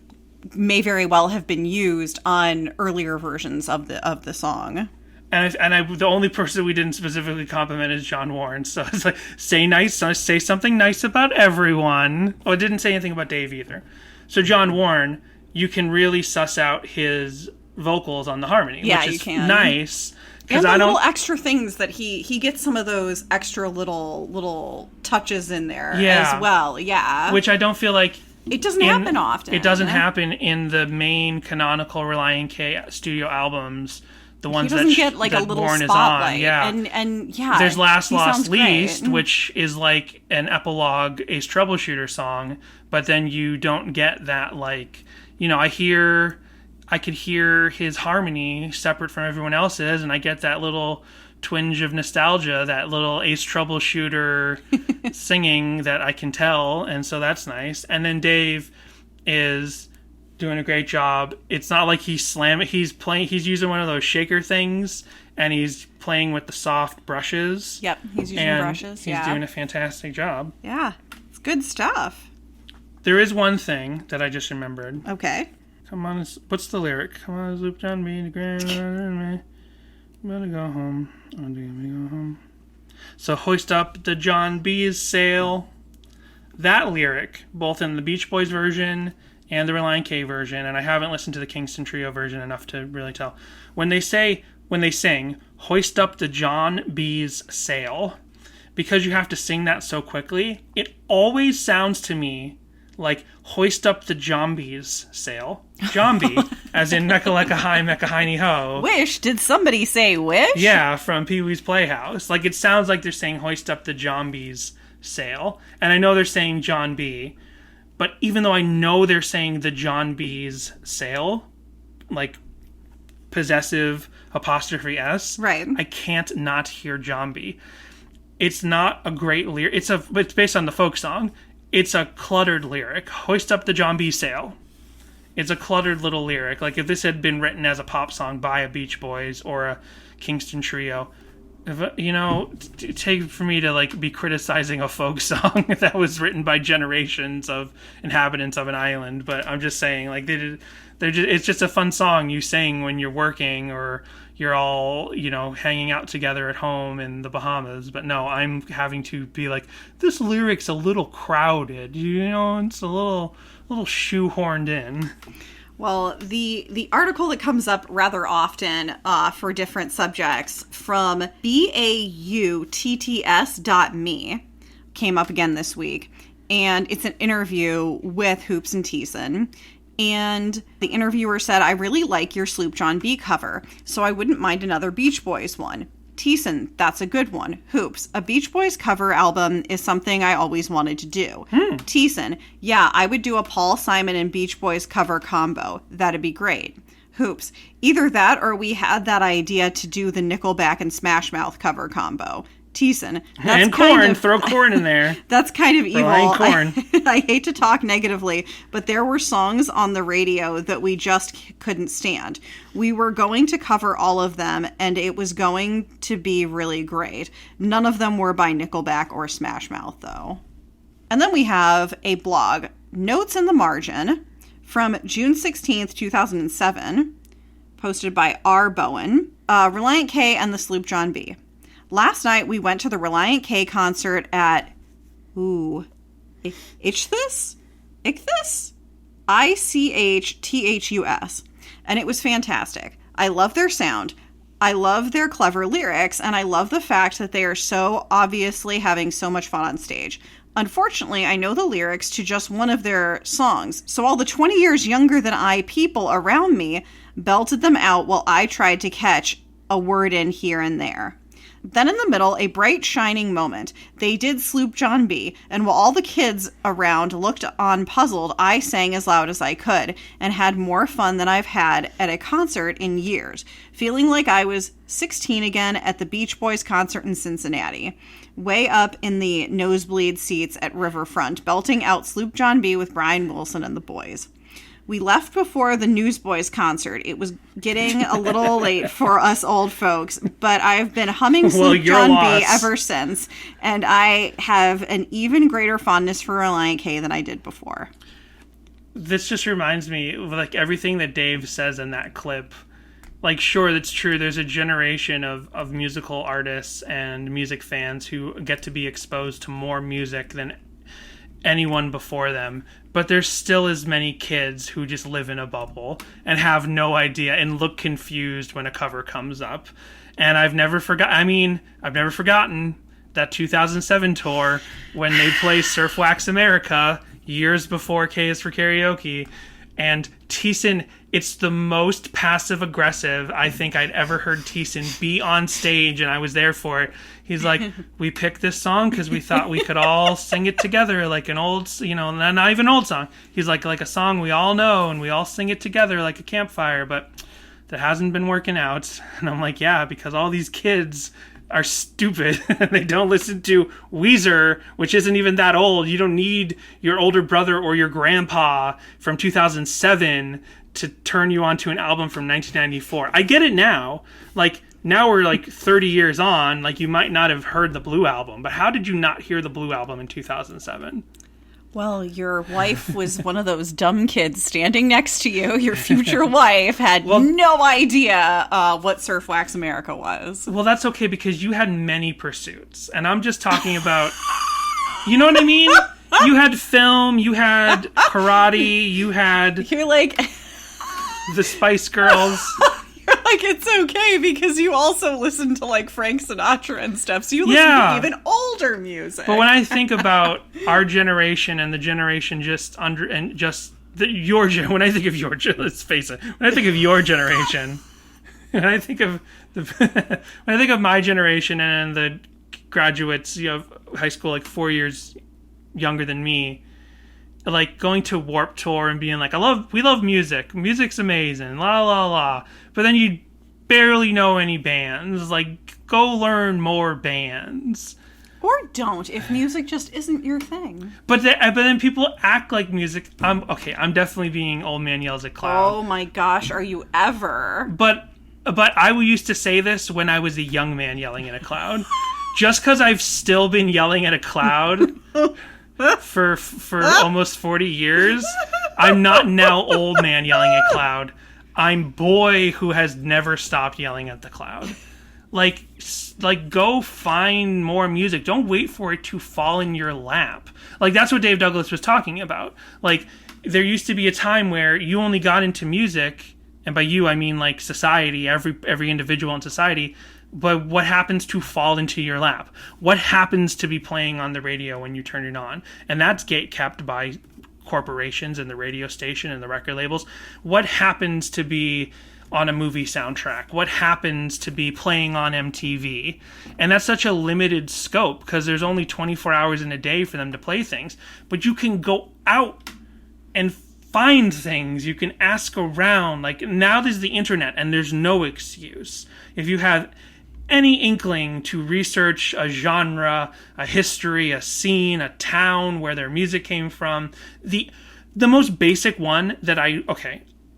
may very well have been used on earlier versions of the song. And the only person we didn't specifically compliment is John Warren. So it's like, say something nice about everyone. Oh, I didn't say anything about Dave either. So John Warren, you can really suss out his vocals on the harmony, which is nice. And the little extra things that he gets some of those extra little touches in there as well. Yeah. Which I don't feel like it doesn't happen often. It doesn't happen in the main canonical Relient K studio albums. The ones that get like a little Warren spotlight. is on, and yeah. There's Last Lost Least, which is like an epilogue Ace Troubleshooter song, but then you don't get that, like, I could hear his harmony separate from everyone else's, and I get that little twinge of nostalgia, that little Ace Troubleshooter singing that I can tell, and so that's nice. And then Dave is doing a great job. It's not like he's using one of those shaker things, and he's playing with the soft brushes. Yep, he's using brushes. He's doing a fantastic job. Yeah, it's good stuff. There is one thing that I just remembered. Okay. Come on, what's the lyric? Come on, Sloop John B, the grand, better go home. Oh, do me go home. So hoist up the John B's sail. That lyric, both in the Beach Boys version and the Relient K version, and I haven't listened to the Kingston Trio version enough to really tell. When they sing, hoist up the John B's sail, because you have to sing that so quickly, it always sounds to me like hoist up the John B's sail. John B, as in Mecca Lecca High, Mecca Hiney Ho. Wish? Did somebody say wish? Yeah, from Pee-wee's Playhouse. Like, it sounds like they're saying hoist up the John B's sail. And I know they're saying John B, but even though I know they're saying the John B's sail, like possessive apostrophe S, right? I can't not hear John B. It's not a great lyric. It's based on the folk song. It's a cluttered lyric. Hoist up the John B sail. It's a cluttered little lyric. Like if this had been written as a pop song by a Beach Boys or a Kingston Trio, Take for me to like be criticizing a folk song that was written by generations of inhabitants of an island, but I'm just saying, like, it's just a fun song you sing when you're working or you're all, hanging out together at home in the Bahamas. But no, I'm having to be like, this lyric's a little crowded, it's a little shoehorned in. Well, the article that comes up rather often for different subjects from bautts.me came up again this week. And it's an interview with Hoops and Thiessen. And the interviewer said, I really like your Sloop John B cover, so I wouldn't mind another Beach Boys one. Thiessen, that's a good one. Hoops, a Beach Boys cover album is something I always wanted to do. Thiessen, yeah, I would do a Paul Simon and Beach Boys cover combo. That'd be great. Hoops, either that or we had that idea to do the Nickelback and Smash Mouth cover combo. Thiessen, that's and Korn, throw Korn in there. That's kind of evil. Korn. I hate to talk negatively, but there were songs on the radio that we just couldn't stand. We were going to cover all of them, and it was going to be really great. None of them were by Nickelback or Smash Mouth, though. And then we have a blog, Notes in the Margin, from June 16th, 2007, posted by R. Bowen, Relient K and the Sloop John B. Last night, we went to the Relient K concert at, Ichthus? ICHTHUS. And it was fantastic. I love their sound. I love their clever lyrics, and I love the fact that they are so obviously having so much fun on stage. Unfortunately, I know the lyrics to just one of their songs, so all the 20 years younger than I people around me belted them out while I tried to catch a word in here and there. Then in the middle, a bright, shining moment. They did Sloop John B, and while all the kids around looked on puzzled, I sang as loud as I could, and had more fun than I've had at a concert in years, feeling like I was 16 again at the Beach Boys concert in Cincinnati, way up in the nosebleed seats at Riverfront, belting out Sloop John B with Brian Wilson and the boys. We left before the Newsboys concert. It was getting a little late for us old folks, but I've been humming Sloop John B ever since, and I have an even greater fondness for Relient K than I did before. This just reminds me of like everything that Dave says in that clip. Like, sure, that's true. There's a generation of musical artists and music fans who get to be exposed to more music than anyone before them, but there's still as many kids who just live in a bubble and have no idea and look confused when a cover comes up. And I've never forgotten that 2007 tour when they play Surf Wax America years before K is for Karaoke. And Thiessen, it's the most passive aggressive I think I'd ever heard Thiessen be on stage, and I was there for it. He's like, we picked this song because we thought we could all sing it together like an old, not even old song. He's like a song we all know, and we all sing it together like a campfire, but that hasn't been working out. And I'm like, yeah, because all these kids are stupid. They don't listen to Weezer, which isn't even that old. You don't need your older brother or your grandpa from 2007 to turn you on to an album from 1994. I get it now. Like, now we're like 30 years on, like you might not have heard the Blue Album, but how did you not hear the Blue Album in 2007? Well, your wife was one of those dumb kids standing next to you. Your future wife had no idea what Surf Wax America was. Well, that's okay because you had many pursuits. And I'm just talking about, you know what I mean? You had film, you had karate, You're like... the Spice Girls. Like, it's okay because you also listen to like Frank Sinatra and stuff, so you listen to even older music. But when I think about our generation and the generation when I think of your, let's face it, when I think of your generation, when I think of my generation and the graduates of high school like 4 years younger than me, like going to Warped Tour and being like, we love music. Music's amazing, la la la. But then you barely know any bands. Like, go learn more bands. Or don't, if music just isn't your thing. But then people act like music. I'm definitely being old man yells at cloud. Oh my gosh, are you ever? But But I used to say this when I was a young man yelling at a cloud. Just because I've still been yelling at a cloud for almost 40 years, I'm not now old man yelling at cloud. I'm boy who has never stopped yelling at the cloud. Like go find more music. Don't wait for it to fall in your lap. Like, that's what Dave Douglas was talking about. Like, there used to be a time where you only got into music, and by you I mean like society, every individual in society, but what happens to fall into your lap? What happens to be playing on the radio when you turn it on? And that's gatekept by corporations and the radio station and the record labels. What happens to be on a movie soundtrack? What happens to be playing on MTV? And that's such a limited scope because there's only 24 hours in a day for them to play things. But you can go out and find things. You can ask around. Like, now there's the internet and there's no excuse. If you have any inkling to research a genre, a history, a scene, a town where their music came from, the most basic one that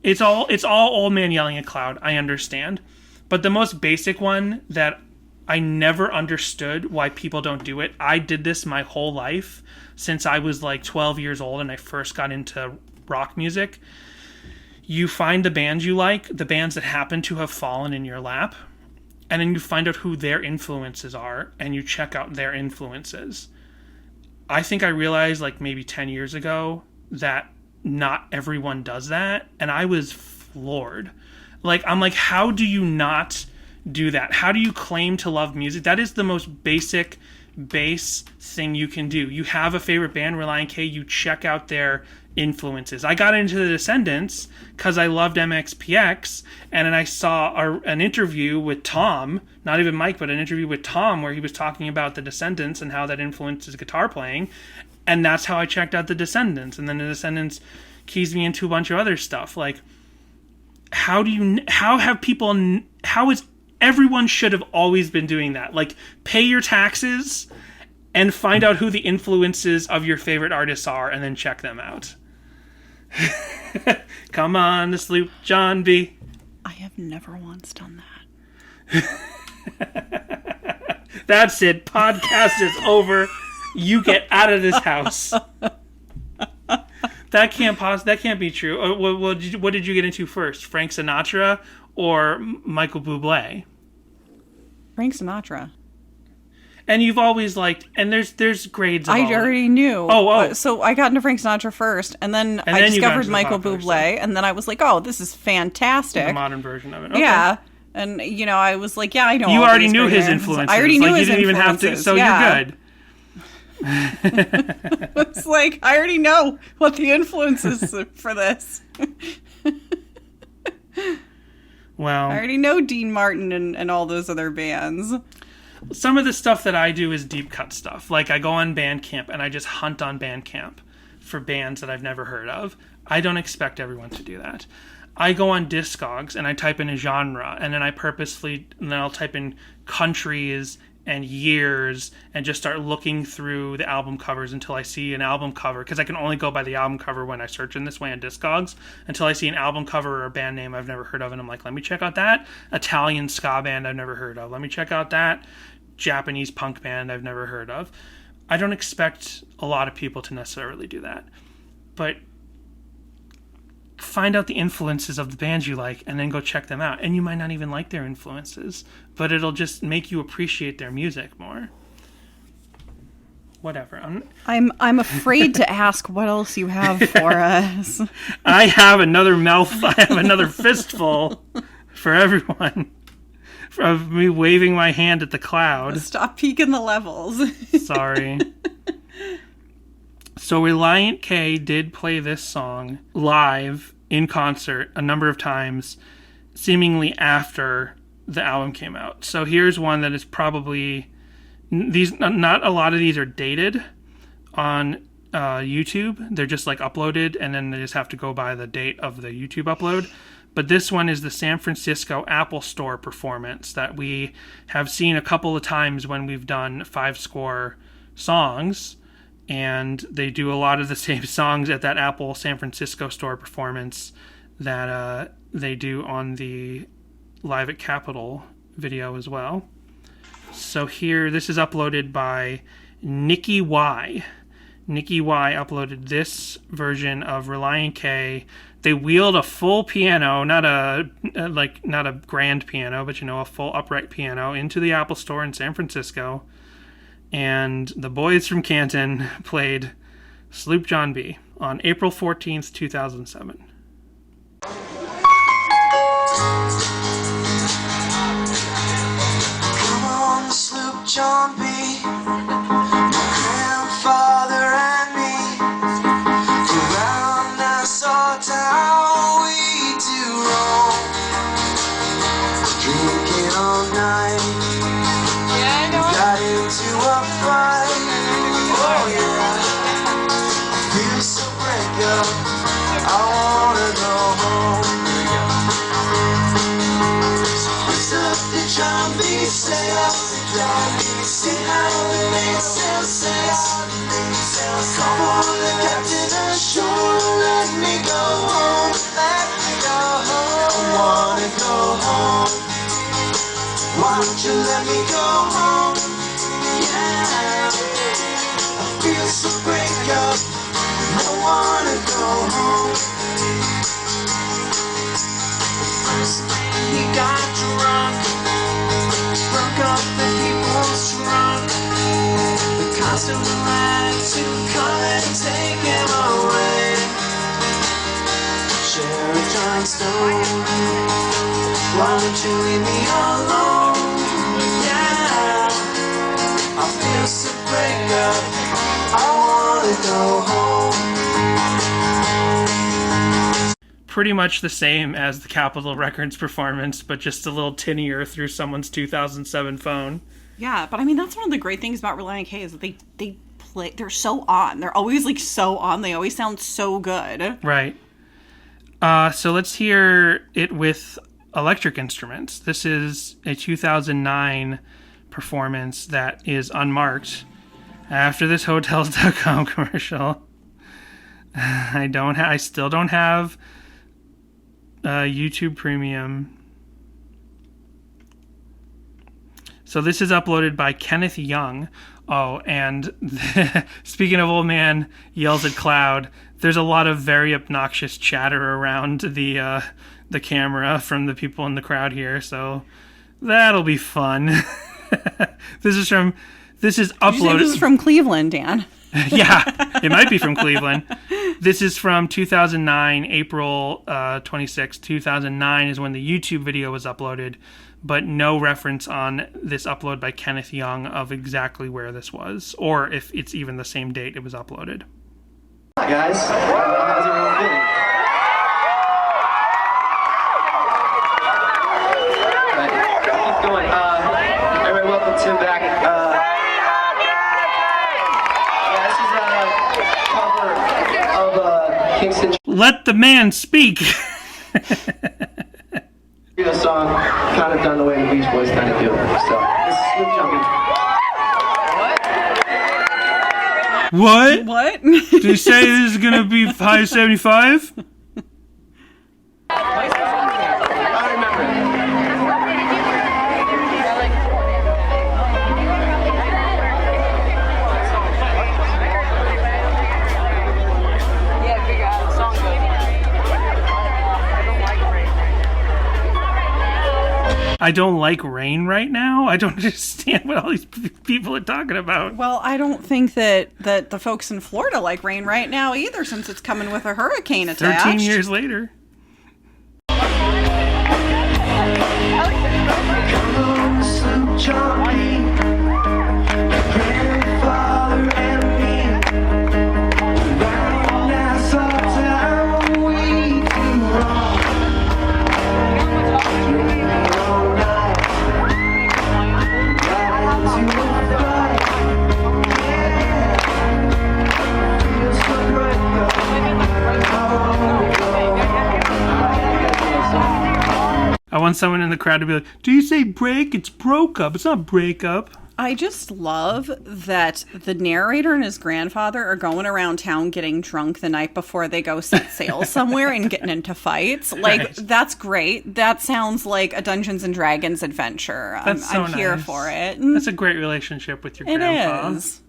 it's all old man yelling at cloud, I understand. But the most basic one that I never understood why people don't do it, I did this my whole life since I was like 12 years old and I first got into rock music. You find the bands you like, the bands that happen to have fallen in your lap, and then you find out who their influences are and you check out their influences. I think I realized like maybe 10 years ago that not everyone does that, and I was floored. Like, I'm like, how do you not do that? How do you claim to love music? That is the most basic base thing you can do. You have a favorite band, Relient K, you check out their influences. I got into the Descendants because I loved MXPX, and then I saw an interview with Tom, not even Mike, but an interview with Tom where he was talking about the Descendants and how that influenced his guitar playing. And that's how I checked out the Descendants. And then the Descendants keys me into a bunch of other stuff. Like, how is everyone should have always been doing that? Like, pay your taxes and find out who the influences of your favorite artists are and then check them out. Come on, the Sloop John B. I have never once done that. That's it. Podcast is over. You get out of this house. That can't be true. What did you get into first? Frank Sinatra or Michael Bublé? Frank Sinatra. And you've always liked, and there's grades of I all already knew. Oh. So I got into Frank Sinatra first, and then I discovered Michael Bublé, and then I was like, oh, this is fantastic. The modern version of it. Okay. Yeah. And, I was like, yeah, I know. You already knew his influences. I already knew his influences. You didn't even have to, so yeah. You're good. It's like, I already know what the influence is for this. Well, I already know Dean Martin and all those other bands. Some of the stuff that I do is deep cut stuff. Like, I go on Bandcamp and I just hunt on Bandcamp for bands that I've never heard of. I don't expect everyone to do that. I go on Discogs and I type in a genre, and then I'll type in countries and years and just start looking through the album covers until I see an album cover, because I can only go by the album cover when I search in this way on Discogs, until I see an album cover or a band name I've never heard of, and I'm like, let me check out that Italian ska band I've never heard of. Let me check out that Japanese punk band I've never heard of. I don't expect a lot of people to necessarily do that, but find out the influences of the bands you like and then go check them out. And you might not even like their influences, but it'll just make you appreciate their music more. Whatever. I'm afraid to ask what else you have for us. I have another fistful for everyone of me waving my hand at the cloud. Stop peeking the levels. Sorry. So Relient K did play this song live in concert a number of times, seemingly after the album came out. So here's one that is probably not a lot of these are dated on YouTube. They're just like uploaded, and then they just have to go by the date of the YouTube upload. But this one is the San Francisco Apple Store performance that we have seen a couple of times when we've done 5 Score songs. And they do a lot of the same songs at that Apple San Francisco store performance that they do on the Live at Capitol video as well. So here, this is uploaded by Nikki Y. Nikki Y uploaded this version of Relient K. They wheeled a full piano, not a grand piano, but a full upright piano into the Apple Store in San Francisco. And the boys from Canton played Sloop John B on April 14th, 2007. Come on, Sloop John B. My grandfather and me. Around Nassau town we do roam. Drinking all night. Yeah, I know. We got into a fight. Oh yeah. I feel so break up. I wanna go home. John B, say up to John B, see how it makes sense. Come on, the captain ashore, let me go home, let me go home. I wanna go home. Why don't you let me go home? Yeah, I feel so break up. I wanna go home. First he got drunk. Broke up the people's trunk. The constant had to come and take him away. Sheriff John Stone, why don't you leave me alone? Yeah, I feel so break up. I wanna go home. Pretty much the same as the Capitol Records performance, but just a little tinnier through someone's 2007 phone. Yeah, but I mean, that's one of the great things about Relient K is that they play, they're so on. They're always like so on. They always sound so good. Right. So let's hear it with electric instruments. This is a 2009 performance that is unmarked. After this Hotels.com commercial, I still don't have YouTube Premium. So this is uploaded by Kenneth Young. Oh, and speaking of old man yells at cloud, there's a lot of very obnoxious chatter around the camera from the people in the crowd here, so that'll be fun. This is uploaded. This is from Cleveland, Dan. Yeah, it might be from Cleveland. This is from 2009, April 26, 2009 is when the YouTube video was uploaded, but no reference on this upload by Kenneth Young of exactly where this was, or if it's even the same date it was uploaded. Hi guys, how's everyone feeling? Right. Keep going. Everybody, welcome Tim back. Let the man speak. The song kind of done the way the Beach Boys kind of do it. So this is Sloop John B. What? Did you say this is gonna be high 75? I remember. I don't like rain right now. I don't understand what all these people are talking about. Well, I don't think that the folks in Florida like rain right now either, since it's coming with a hurricane attached. 13 years later. I want someone in the crowd to be like, do you say break? It's broke up. It's not break up. I just love that the narrator and his grandfather are going around town getting drunk the night before they go set sail somewhere and getting into fights. Like, Right. That's great. That sounds like a Dungeons and Dragons adventure. That's so I'm here nice. for it. That's a great relationship with your It grandpa. is.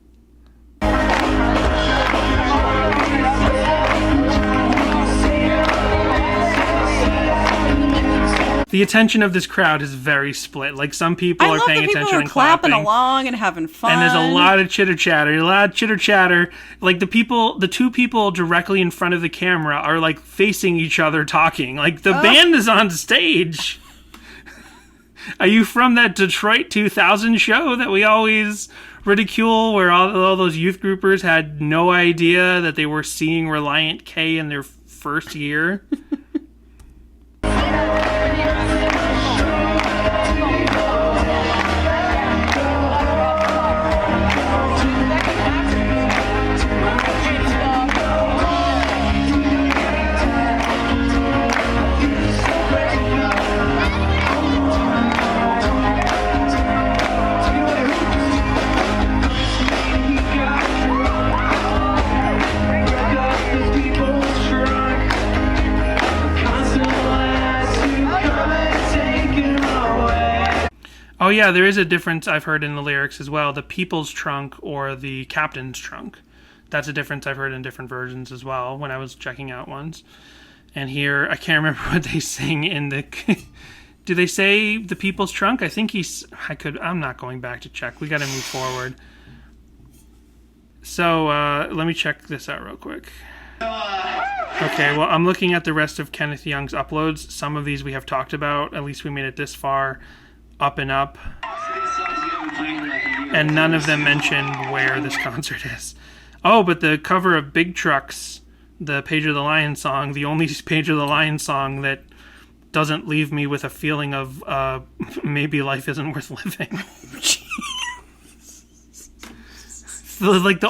The attention of this crowd is very split. Like, some people I are love paying the people attention who are and clapping clapping. along and having fun. And there's a lot of chitter chatter. Like, the two people directly in front of the camera are like facing each other talking. Like, the band is on stage. Are you from that Detroit 2000 show that we always ridicule, where all those youth groupers had no idea that they were seeing Relient K in their first year? Oh yeah, there is a difference I've heard in the lyrics as well. The people's trunk or the captain's trunk. That's a difference I've heard in different versions as well when I was checking out ones. And here, I can't remember what they sing in the... Do they say the people's trunk? I think I'm not going back to check. We got to move forward. So, let me check this out real quick. Okay, well, I'm looking at the rest of Kenneth Young's uploads. Some of these we have talked about. At least we made it this far. Up and Up. And none of them mention where this concert is. Oh, but the cover of Big Trucks, the Page of the Lion song, the only Page of the Lion song that doesn't leave me with a feeling of maybe life isn't worth living. Like the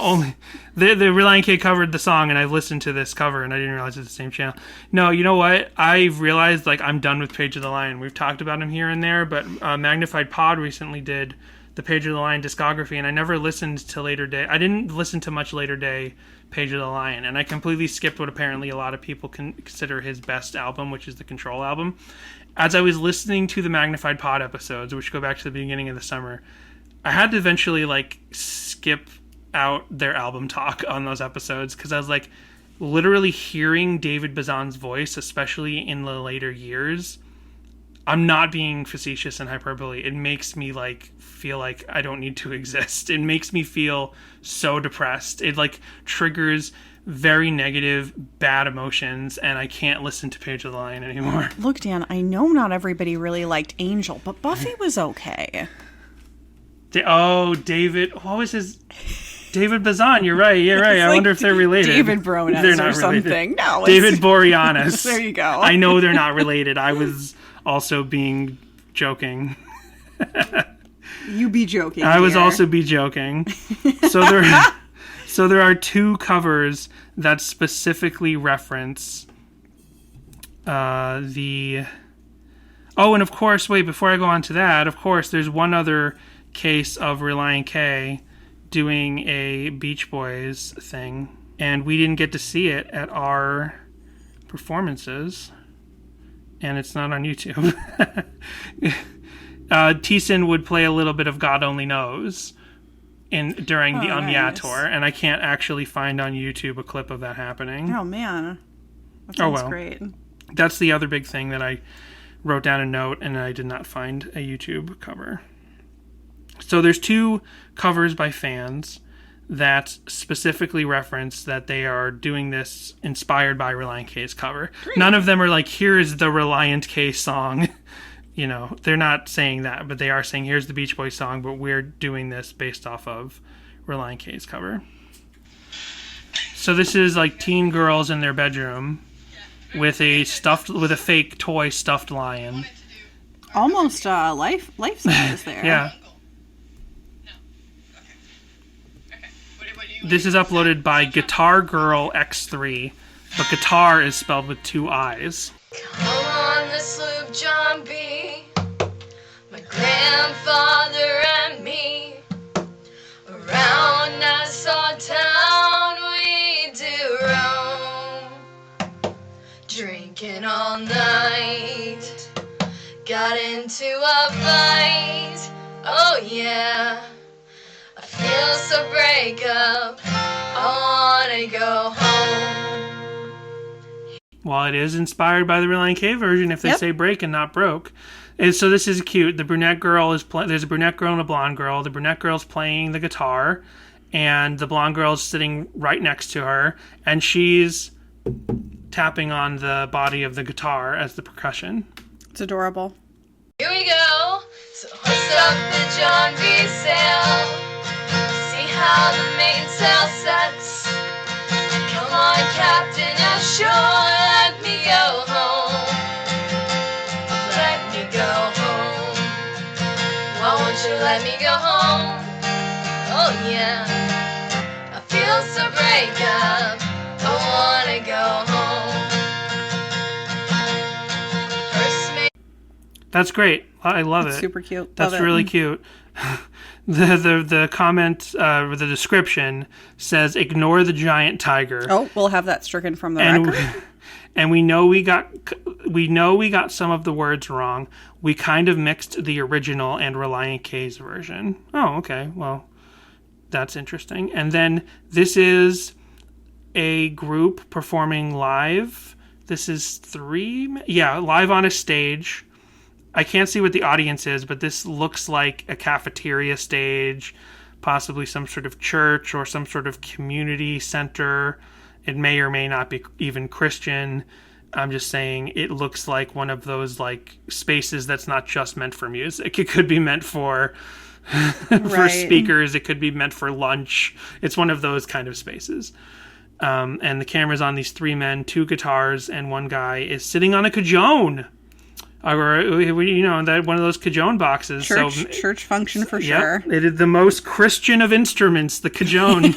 Relient K covered the song, and I've listened to this cover, and I didn't realize it's the same channel. No, you know what? I've realized, like, I'm done with Page of the Lion. We've talked about him here and there, but Magnified Pod recently did the Page of the Lion discography, and I never listened to Later Day. I didn't listen to much Later Day Page of the Lion, and I completely skipped what apparently a lot of people consider his best album, which is the Control album. As I was listening to the Magnified Pod episodes, which go back to the beginning of the summer, I had to eventually, like, skip out their album talk on those episodes, because I was like, literally hearing David Bazan's voice, especially in the later years, I'm not being facetious and hyperbole, it makes me like feel like I don't need to exist. It makes me feel so depressed. It like triggers very negative, bad emotions, and I can't listen to Page of the Lion anymore. Look, Dan, I know not everybody really liked Angel, but Buffy was okay. David, what was his... David Bazan, you're right. You're right. I wonder if they're related. David Bronas they're not or something. Related. No, David Boreanaz. There you go. I know they're not related. I was also being joking. You be joking. I was also be joking. So there are two covers that specifically reference the... Oh, and of course, wait, before I go on to that, of course, there's one other case of Relient K doing a Beach Boys thing, and we didn't get to see it at our performances, and it's not on YouTube. Thiessen would play a little bit of God Only Knows during the nice. tour, and I can't actually find on YouTube a clip of that happening. Oh, man. That sounds great. That's the other big thing that I wrote down a note, and I did not find a YouTube cover. So there's two covers by fans that specifically reference that they are doing this inspired by Relient K's cover. Great. None of them are like, here's the Relient K song. You know, they're not saying that, but they are saying, here's the Beach Boys song, but we're doing this based off of Relient K's cover. So this is like teen girls in their bedroom with a fake toy stuffed lion. Almost life size there. Yeah. This is uploaded by Guitar Girl X3, but guitar is spelled with two I's. Come on the Sloop John B, my grandfather and me. drinking all night. Got into a fight. Oh yeah. I feel so break up. I wanna go home. While it is inspired by the Relient K version, if they say break and not broke. And so this is cute. The brunette girl is there's a brunette girl and a blonde girl. The brunette girl's playing the guitar, and the blonde girl's sitting right next to her, and she's tapping on the body of the guitar as the percussion. It's adorable. Here we go. So hoist up the John B sail. See how the mainsail sets. Come on, Captain, ashore. Let me go home. Let me go home. Why won't you let me go home? Oh yeah. I feel so break up. I wanna go home. That's great. I love it. Super cute. That's really cute. The comment, the description says, "Ignore the giant tiger." Oh, we'll have that stricken from the record. And we know we got some of the words wrong. We kind of mixed the original and Relient K's version. Oh, okay. Well, that's interesting. And then this is a group performing live. This is live on a stage. I can't see what the audience is, but this looks like a cafeteria stage, possibly some sort of church or some sort of community center. It may or may not be even Christian. I'm just saying it looks like one of those like spaces that's not just meant for music. It could be meant for for speakers. It could be meant for lunch. It's one of those kind of spaces. And the camera's on these three men, two guitars, and one guy is sitting on a cajon. Or, that one of those cajon boxes. Church function for sure. It is the most Christian of instruments, the cajon.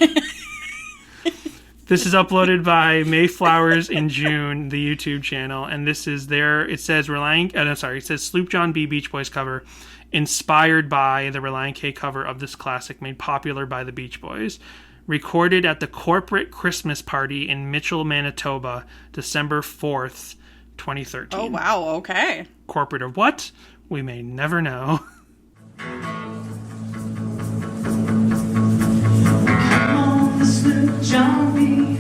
This is uploaded by Mayflowers in June, the YouTube channel, and this is it says it says Sloop John B Beach Boys cover, inspired by the Relient K cover of this classic made popular by the Beach Boys. Recorded at the corporate Christmas party in Mitchell, Manitoba, December 4th, 2013. Oh, wow. Okay. Corporate of what? We may never know. Come on, the Sloop John B,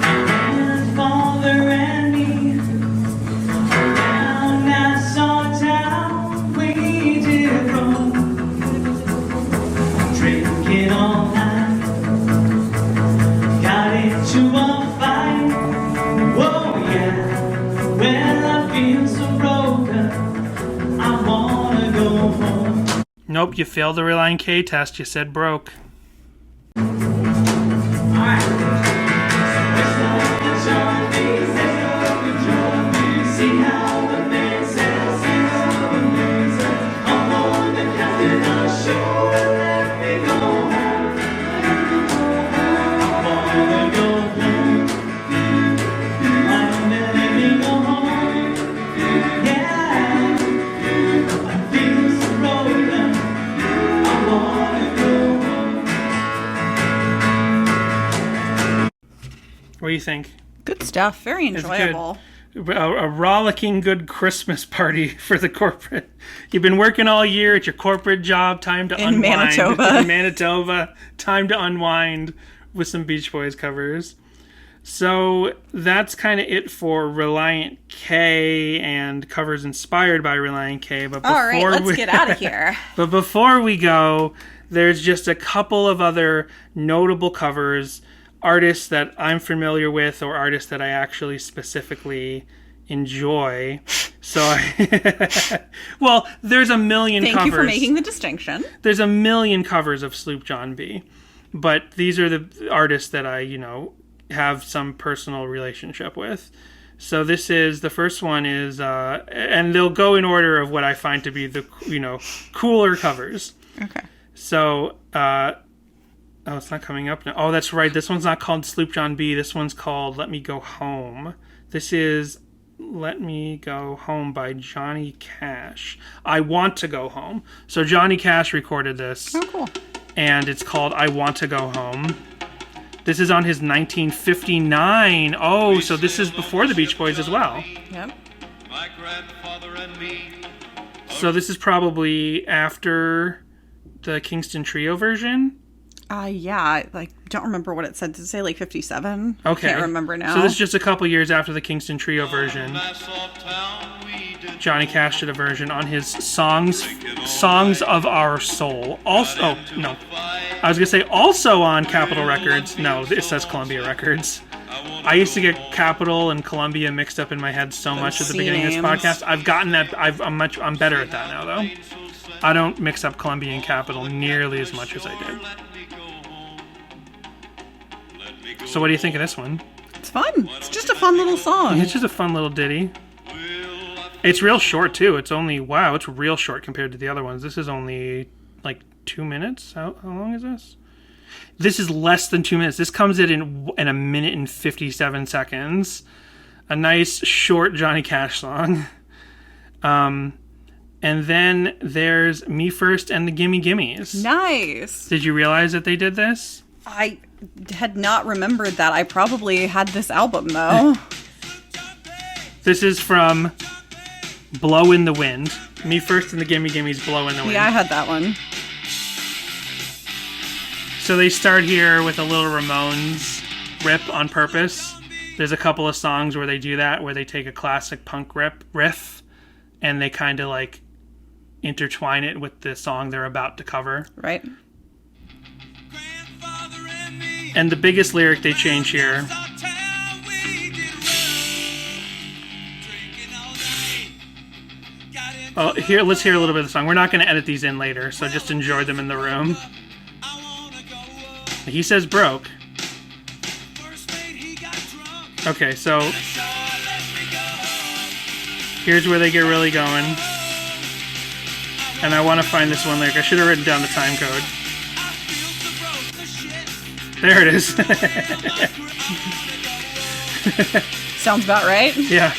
and Father and me, down Nassau town we did roam, drinking all night, got into a fight. Whoa, yeah. Well, I feel so broken. I wanna go home. Nope, you failed the Relient K test. You said broke. What do you think? Good stuff. Very enjoyable. A rollicking good Christmas party for the corporate. You've been working all year at your corporate job. Time to unwind. Manitoba. In Manitoba. Time to unwind with some Beach Boys covers. So that's kind of it for Relient K and covers inspired by Relient K. But all right, let's get out of here. But before we go, there's just a couple of other notable covers. Artists that I'm familiar with or artists that I actually specifically enjoy. So, well, there's a million covers. Thank you for making the distinction. There's a million covers of Sloop John B. But these are the artists that I, have some personal relationship with. So the first one is, and they'll go in order of what I find to be the, cooler covers. Okay. So, oh, it's not coming up now. Oh, that's right. This one's not called Sloop John B. This one's called Let Me Go Home. This is Let Me Go Home by Johnny Cash. I Want to Go Home. So Johnny Cash recorded this. Oh, cool. And it's called I Want to Go Home. This is on his 1959. Oh, so this is before the Beach Boys as well. Yep. My grandfather and me. So this is probably after the Kingston Trio version. Yeah, I don't remember what it said. Did it say like 57? Okay. Can't remember now. So this is just a couple years after the Kingston Trio version. Johnny Cash did a version on his Songs of Our Soul. Also, oh, no. I was going to say also on Capitol Records. No, it says Columbia Records. I used to get Capitol and Columbia mixed up in my head so much at the beginning of this podcast. I've gotten that. I'm better at that now, though. I don't mix up Columbia and Capitol nearly as much as I did. So what do you think of this one? It's fun. It's just a fun little song. It's just a fun little ditty. It's real short, too. It's only, wow, it's real short compared to the other ones. This is only, like, 2 minutes? How long is this? This is less than 2 minutes. This comes in a minute and 57 seconds. A nice, short Johnny Cash song. And then there's Me First and the Gimme Gimmes. Nice. Did you realize that they did this? I had not remembered that. I probably had this album, though. This is from Blow in the Wind. Me First and the Gimme Gimmes, Blow in the Wind. Yeah, I had that one. So they start here with a little Ramones rip on purpose. There's a couple of songs where they do that, where they take a classic punk riff, and they kind of like intertwine it with the song they're about to cover. Right. And the biggest lyric they change here. Oh, here, let's hear a little bit of the song. We're not going to edit these in later, so just enjoy them in the room. He says broke. Okay, so here's where they get really going. And I want to find this one lyric. I should have written down the time code. There it is. Sounds about right. Yeah.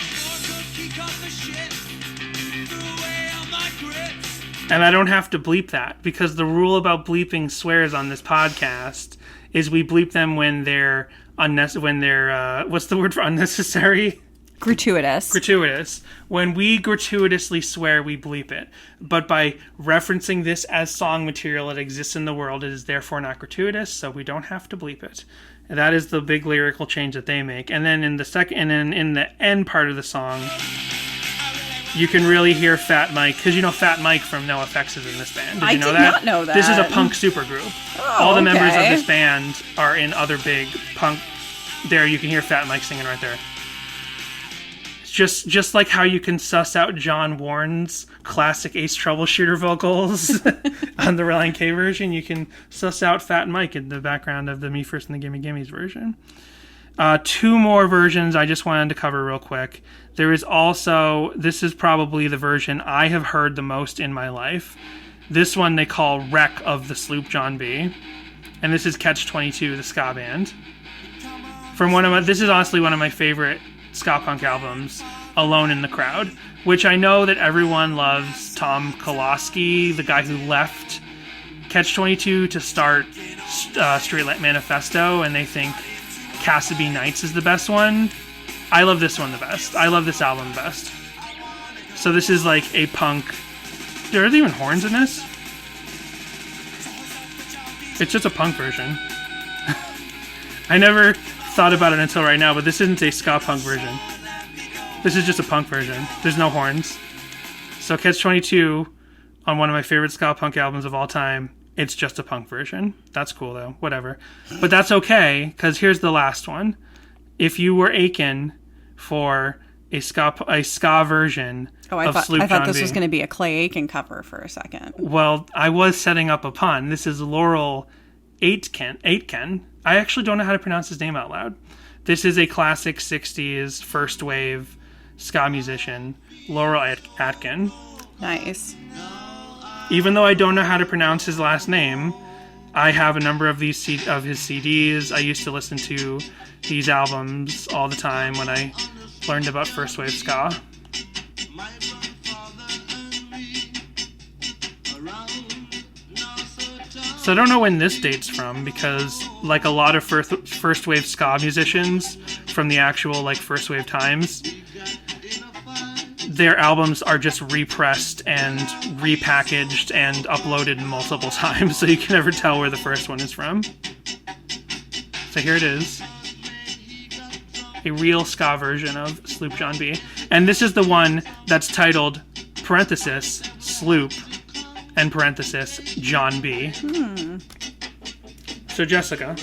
And I don't have to bleep that, because the rule about bleeping swears on this podcast is we bleep them when they're what's the word for unnecessary? Gratuitous. Gratuitous. When we gratuitously swear, we bleep it. But by referencing this as song material that exists in the world, it is therefore not gratuitous, so we don't have to bleep it. And that is the big lyrical change that they make. And then in the end part of the song, you can really hear Fat Mike, because you know Fat Mike from NoFX is in this band. Did you know that? I did not know that. This is a punk supergroup. Oh, all the members of this band are in other big punk. There, you can hear Fat Mike singing right there. Just like how you can suss out John Warren's classic Ace Troubleshooter vocals on the Relient K version, you can suss out Fat Mike in the background of the Me First and the Gimme Gimmes version. 2 more versions I just wanted to cover real quick. There is also, this is probably the version I have heard the most in my life. This one they call Wreck of the Sloop John B. And this is Catch-22, the ska band. This is honestly one of my favorite ska punk albums, Alone in the Crowd, which I know that everyone loves Tom Koloski, the guy who left Catch-22 to start Streetlight Manifesto, and they think Cassidy Nights is the best one. I love this one the best. I love this album the best. So this is like a punk... Are there even horns in this? It's just a punk version. I never thought about it until right now, but this isn't a ska punk version. This is just a punk version. There's no horns. So Catch-22, on one of my favorite ska punk albums of all time, it's just a punk version. That's cool though, whatever. But that's okay, because here's the last one. If you were aching for a ska version of Sloop John B. I thought this was going to be a Clay Aiken cover for a second. Well, I was setting up a pun. This is Laurel Aitken. I actually don't know how to pronounce his name out loud. This is a classic 60s first wave ska musician, Laurel Aitken. Nice. Even though I don't know how to pronounce his last name, I have a number of his CDs. I used to listen to these albums all the time when I learned about first wave ska. So I don't know when this date's from, because like a lot of first wave ska musicians from the actual like first wave times, their albums are just repressed and repackaged and uploaded multiple times, so you can never tell where the first one is from. So here it is. A real ska version of Sloop John B. And this is the one that's titled parenthesis Sloop and parenthesis John B. So Jessica.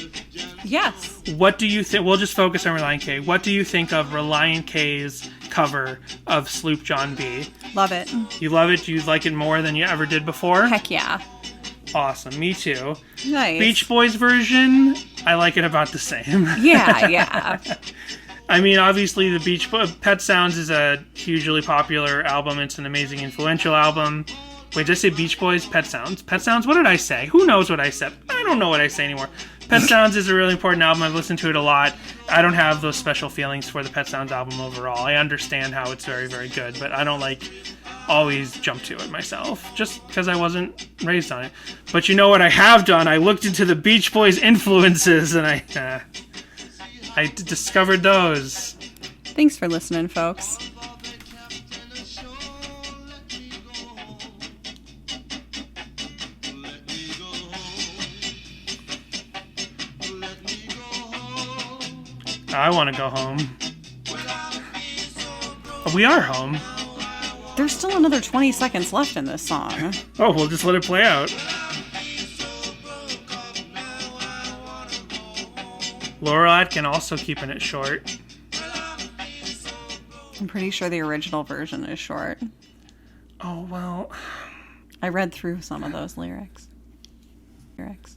Yes. What do you think? We'll just focus on Relient K. What do you think of Relient K's cover of Sloop John B? Love it. You love it? You like it more than you ever did before? Heck yeah. Awesome. Me too. Nice. Beach Boys version, I like it about the same. Yeah. I mean, obviously, Pet Sounds is a hugely popular album. It's an amazing, influential album. Wait, did I say Beach Boys? Pet Sounds? Pet Sounds? What did I say? Who knows what I said? I don't know what I say anymore. Pet Sounds is a really important album. I've listened to it a lot. I don't have those special feelings for the Pet Sounds album overall. I understand how it's very, very good, but I don't always jump to it myself, just because I wasn't raised on it. But you know what I have done? I looked into the Beach Boys influences, and I discovered those. Thanks for listening, folks. I want to go home. We are home. There's still another 20 seconds left in this song. Oh, we'll just let it play out. Laurel Aitken also keeping it short. I'm pretty sure the original version is short. Oh, well. I read through some of those lyrics. Lyrics.